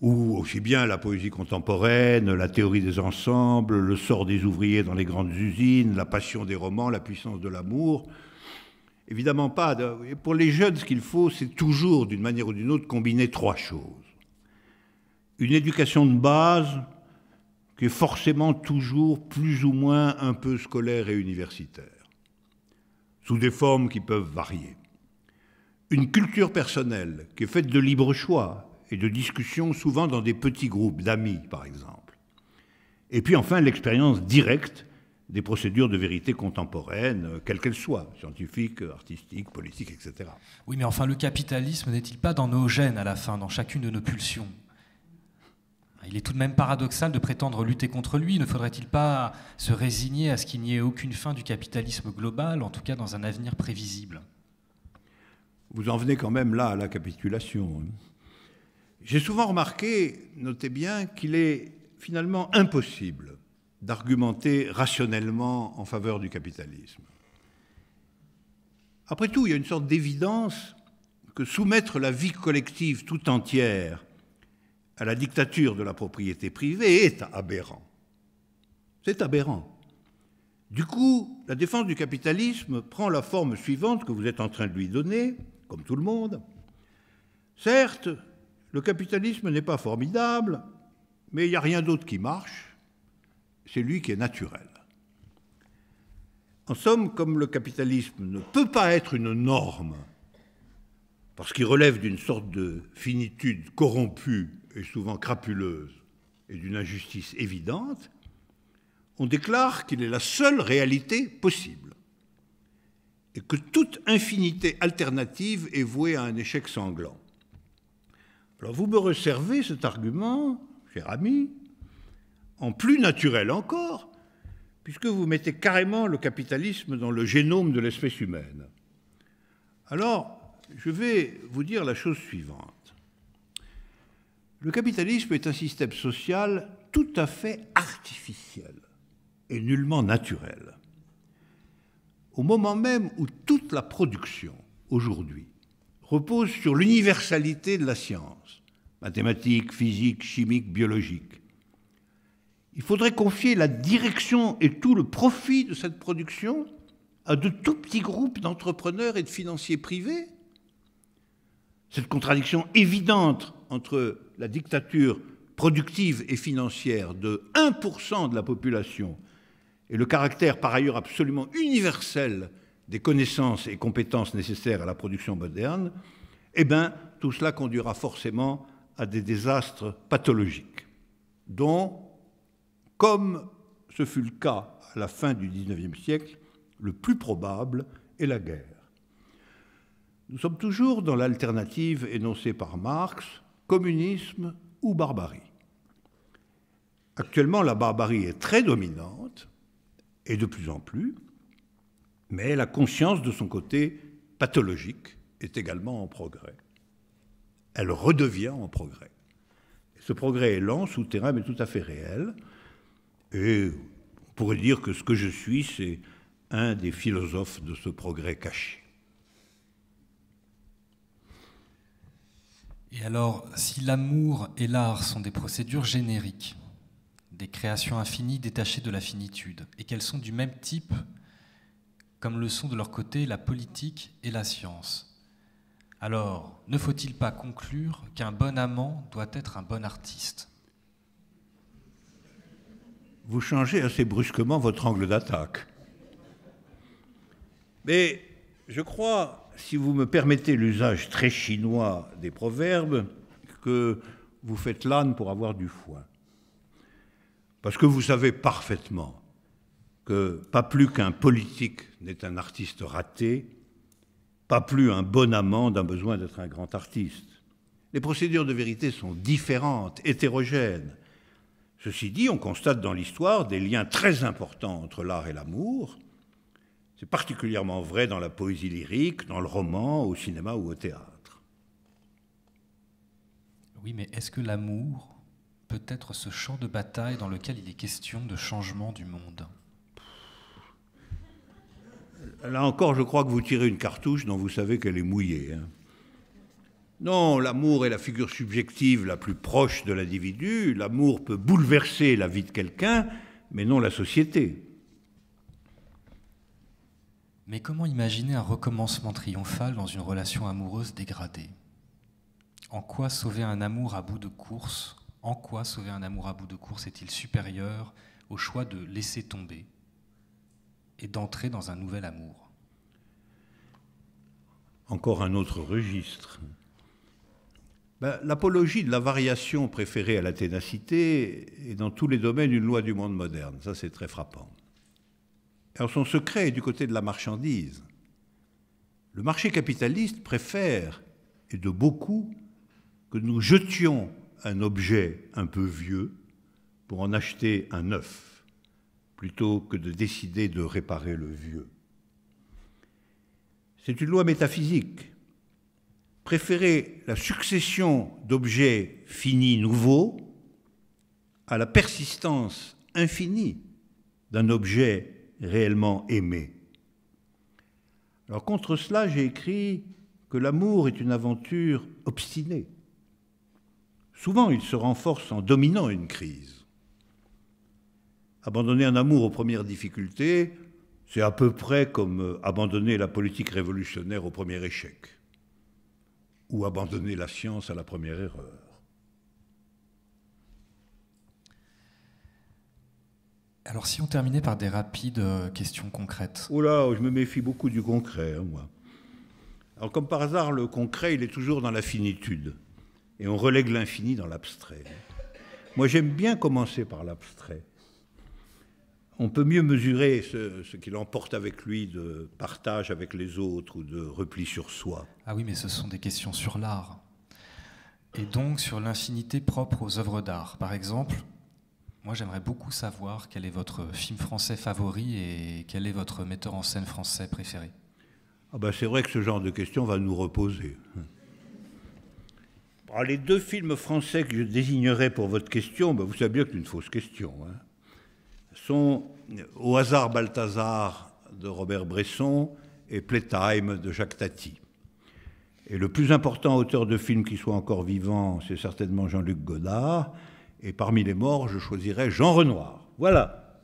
A: Ou aussi bien la poésie contemporaine, la théorie des ensembles, le sort des ouvriers dans les grandes usines, la passion des romans, la puissance de l'amour? Évidemment pas. Pour les jeunes, ce qu'il faut, c'est toujours, d'une manière ou d'une autre, combiner trois choses. Une éducation de base qui est forcément toujours plus ou moins un peu scolaire et universitaire, sous des formes qui peuvent varier. Une culture personnelle qui est faite de libre choix et de discussions, souvent dans des petits groupes d'amis, par exemple. Et puis enfin, l'expérience directe des procédures de vérité contemporaines, quelles qu'elles soient, scientifiques, artistiques, politiques, etc.
B: Oui, mais enfin, le capitalisme n'est-il pas dans nos gènes à la fin, dans chacune de nos pulsions? Il est tout de même paradoxal de prétendre lutter contre lui. Ne faudrait-il pas se résigner à ce qu'il n'y ait aucune fin du capitalisme global, en tout cas dans un avenir prévisible?
A: Vous en venez quand même là à la capitulation. J'ai souvent remarqué, notez bien, qu'il est finalement impossible d'argumenter rationnellement en faveur du capitalisme. Après tout, il y a une sorte d'évidence que soumettre la vie collective tout entière à la dictature de la propriété privée est aberrant. C'est aberrant. Du coup, la défense du capitalisme prend la forme suivante que vous êtes en train de lui donner, comme tout le monde. Certes, le capitalisme n'est pas formidable, mais il n'y a rien d'autre qui marche, c'est lui qui est naturel. En somme, comme le capitalisme ne peut pas être une norme, parce qu'il relève d'une sorte de finitude corrompue et souvent crapuleuse et d'une injustice évidente, on déclare qu'il est la seule réalité possible et que toute infinité alternative est vouée à un échec sanglant. Alors vous me réservez cet argument, cher ami, en plus naturel encore, puisque vous mettez carrément le capitalisme dans le génome de l'espèce humaine. Alors, je vais vous dire la chose suivante. Le capitalisme est un système social tout à fait artificiel et nullement naturel. Au moment même où toute la production, aujourd'hui, repose sur l'universalité de la science, mathématiques, physique, chimique, biologique, il faudrait confier la direction et tout le profit de cette production à de tout petits groupes d'entrepreneurs et de financiers privés. Cette contradiction évidente entre la dictature productive et financière de 1% de la population et le caractère par ailleurs absolument universel des connaissances et compétences nécessaires à la production moderne, eh bien, tout cela conduira forcément à des désastres pathologiques, dont, comme ce fut le cas à la fin du XIXe siècle, le plus probable est la guerre. Nous sommes toujours dans l'alternative énoncée par Marx, communisme ou barbarie. Actuellement, la barbarie est très dominante, et de plus en plus, mais la conscience de son côté pathologique est également en progrès. Elle redevient en progrès. Ce progrès est lent, souterrain, mais tout à fait réel. Et on pourrait dire que ce que je suis, c'est un des philosophes de ce progrès caché.
B: Et alors, si l'amour et l'art sont des procédures génériques, des créations infinies détachées de la finitude, et qu'elles sont du même type, comme le sont de leur côté la politique et la science, alors ne faut-il pas conclure qu'un bon amant doit être un bon artiste ?
A: Vous changez assez brusquement votre angle d'attaque. Mais je crois, si vous me permettez l'usage très chinois des proverbes, que vous faites l'âne pour avoir du foin. Parce que vous savez parfaitement que pas plus qu'un politique n'est un artiste raté, pas plus un bon amant n'a besoin d'être un grand artiste. Les procédures de vérité sont différentes, hétérogènes. Ceci dit, on constate dans l'histoire des liens très importants entre l'art et l'amour. C'est particulièrement vrai dans la poésie lyrique, dans le roman, au cinéma ou au théâtre.
B: Oui, mais est-ce que l'amour peut être ce champ de bataille dans lequel il est question de changement du monde ?
A: Là encore, je crois que vous tirez une cartouche dont vous savez qu'elle est mouillée. Non, l'amour est la figure subjective la plus proche de l'individu. L'amour peut bouleverser la vie de quelqu'un, mais non la société.
B: Mais comment imaginer un recommencement triomphal dans une relation amoureuse dégradée ? En quoi sauver un amour à bout de course ? En quoi sauver un amour à bout de course est-il supérieur au choix de laisser tomber et d'entrer dans un nouvel amour ?
A: Encore un autre registre. L'apologie de la variation préférée à la ténacité est dans tous les domaines une loi du monde moderne. Ça, c'est très frappant. Alors son secret est du côté de la marchandise. Le marché capitaliste préfère, et de beaucoup, que nous jetions un objet un peu vieux pour en acheter un neuf, plutôt que de décider de réparer le vieux. C'est une loi métaphysique. Préférer la succession d'objets finis nouveaux à la persistance infinie d'un objet réellement aimé. Alors contre cela, j'ai écrit que l'amour est une aventure obstinée. Souvent, il se renforce en dominant une crise. Abandonner un amour aux premières difficultés, c'est à peu près comme abandonner la politique révolutionnaire au premier échec, ou abandonner la science à la première erreur.
B: Alors si on terminait par des rapides questions concrètes.
A: Oh là, je me méfie beaucoup du concret, hein, moi. Alors comme par hasard, le concret, il est toujours dans la finitude. Et on relègue l'infini dans l'abstrait. Moi, j'aime bien commencer par l'abstrait. On peut mieux mesurer ce qu'il emporte avec lui de partage avec les autres ou de repli sur soi.
B: Ah oui, mais ce sont des questions sur l'art. Et donc sur l'infinité propre aux œuvres d'art. Par exemple, moi j'aimerais beaucoup savoir quel est votre film français favori et quel est votre metteur en scène français préféré.
A: Ah ben, c'est vrai que ce genre de questions va nous reposer. Alors, les deux films français que je désignerai pour votre question, ben, vous savez bien que c'est une fausse question, hein, sont Au hasard Balthazar de Robert Bresson et Playtime de Jacques Tati. Et le plus important auteur de films qui soit encore vivant, c'est certainement Jean-Luc Godard. Et parmi les morts, je choisirais Jean Renoir. Voilà.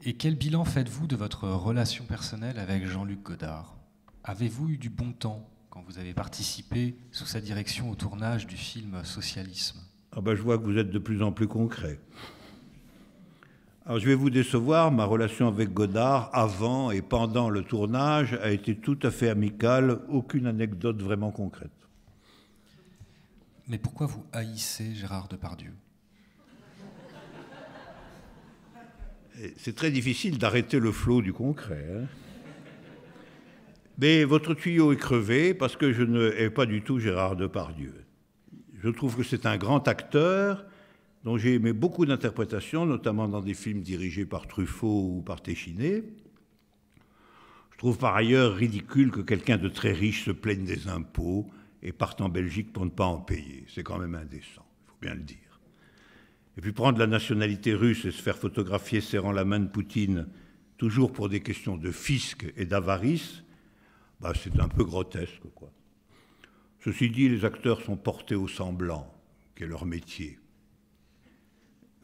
B: Et quel bilan faites-vous de votre relation personnelle avec Jean-Luc Godard? Avez-vous eu du bon temps quand vous avez participé sous sa direction au tournage du film Socialisme?
A: Ah ben, je vois que vous êtes de plus en plus concret. Alors je vais vous décevoir, ma relation avec Godard, avant et pendant le tournage, a été tout à fait amicale, aucune anecdote vraiment concrète.
B: Mais pourquoi vous haïssez Gérard Depardieu?
A: C'est très difficile d'arrêter le flot du concret, hein. Mais votre tuyau est crevé parce que je ne hais pas du tout Gérard Depardieu. Je trouve que c'est un grand acteur dont j'ai aimé beaucoup d'interprétations, notamment dans des films dirigés par Truffaut ou par Téchiné. Je trouve par ailleurs ridicule que quelqu'un de très riche se plaigne des impôts et parte en Belgique pour ne pas en payer. C'est quand même indécent, il faut bien le dire. Et puis prendre la nationalité russe et se faire photographier serrant la main de Poutine, toujours pour des questions de fisc et d'avarice, bah, c'est un peu grotesque, quoi. Ceci dit, les acteurs sont portés au semblant, qui est leur métier.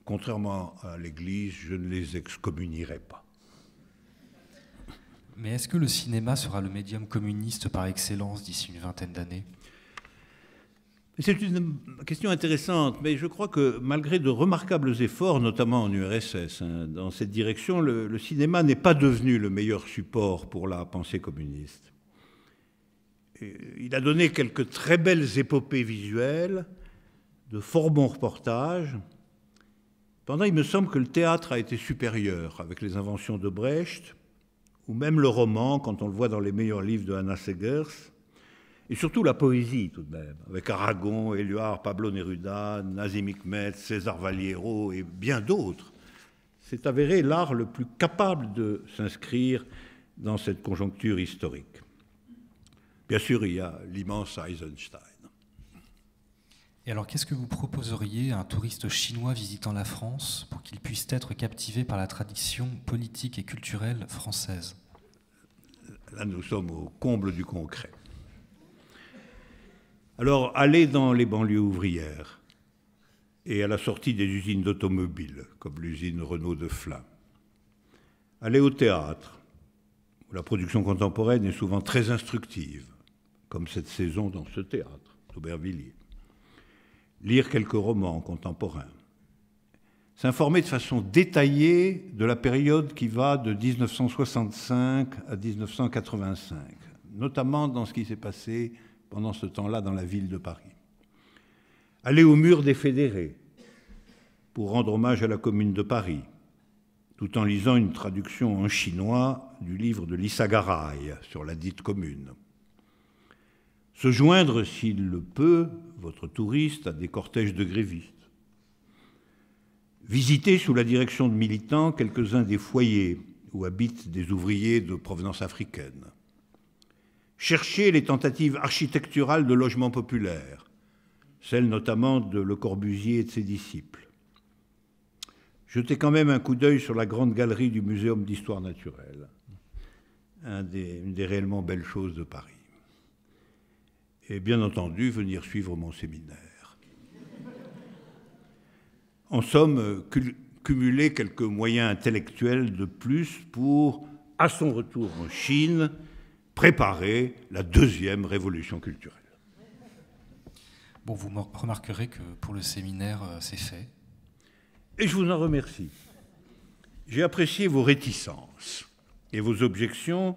A: Contrairement à l'Église, je ne les excommunierai pas.
B: Mais est-ce que le cinéma sera le médium communiste par excellence d'ici une vingtaine d'années?
A: C'est une question intéressante, mais je crois que malgré de remarquables efforts, notamment en URSS, hein, dans cette direction, le cinéma n'est pas devenu le meilleur support pour la pensée communiste. Il a donné quelques très belles épopées visuelles, de fort bons reportages. Pendant, il me semble que le théâtre a été supérieur avec les inventions de Brecht, ou même le roman, quand on le voit dans les meilleurs livres de Hanna Seghers, et surtout la poésie tout de même, avec Aragon, Éluard, Pablo Neruda, Nazim Hikmet, César Valliero et bien d'autres. C'est avéré l'art le plus capable de s'inscrire dans cette conjoncture historique. Bien sûr, il y a l'immense Eisenstein.
B: Et alors, qu'est-ce que vous proposeriez à un touriste chinois visitant la France pour qu'il puisse être captivé par la tradition politique et culturelle française?
A: Là, nous sommes au comble du concret. Alors, allez dans les banlieues ouvrières et à la sortie des usines d'automobiles, comme l'usine Renault de Flins. Allez au théâtre, où la production contemporaine est souvent très instructive, comme cette saison dans ce théâtre d'Aubervilliers. Lire quelques romans contemporains. S'informer de façon détaillée de la période qui va de 1965 à 1985, notamment dans ce qui s'est passé pendant ce temps-là dans la ville de Paris. Aller au mur des Fédérés pour rendre hommage à la Commune de Paris, tout en lisant une traduction en chinois du livre de Lissa Garay sur la dite commune. Se joindre, s'il le peut, votre touriste, à des cortèges de grévistes. Visiter sous la direction de militants quelques-uns des foyers où habitent des ouvriers de provenance africaine. Chercher les tentatives architecturales de logements populaires, celles notamment de Le Corbusier et de ses disciples. Jetez quand même un coup d'œil sur la grande galerie du Muséum d'histoire naturelle, une des réellement belles choses de Paris. et bien entendu venir suivre mon séminaire. En somme, cumuler quelques moyens intellectuels de plus pour, à son retour en Chine, préparer la deuxième révolution culturelle.
B: Bon, vous remarquerez que pour le séminaire, c'est fait.
A: Et je vous en remercie. J'ai apprécié vos réticences et vos objections.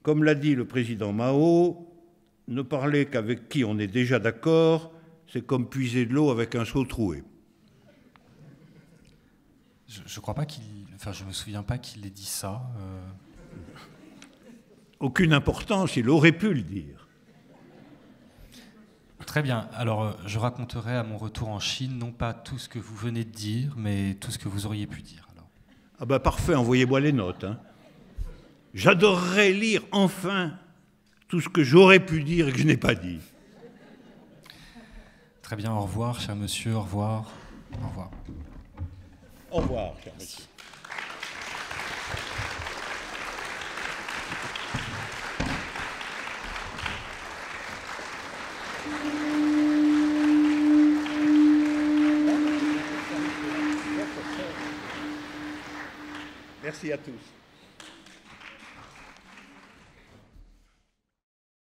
A: Comme l'a dit le président Mao, ne parler qu'avec qui on est déjà d'accord, c'est comme puiser de l'eau avec un seau troué.
B: Je crois pas qu'il... Enfin, je me souviens pas qu'il ait dit ça.
A: Aucune importance, il aurait pu le dire.
B: Très bien. Alors, je raconterai à mon retour en Chine, non pas tout ce que vous venez de dire, mais tout ce que vous auriez pu dire. Alors.
A: Ah ben parfait, envoyez-moi les notes. Hein. J'adorerais lire enfin tout ce que j'aurais pu dire et que je n'ai pas dit.
B: Très bien, au revoir, cher monsieur, au revoir. Au revoir.
A: Au revoir, cher monsieur. Merci à tous.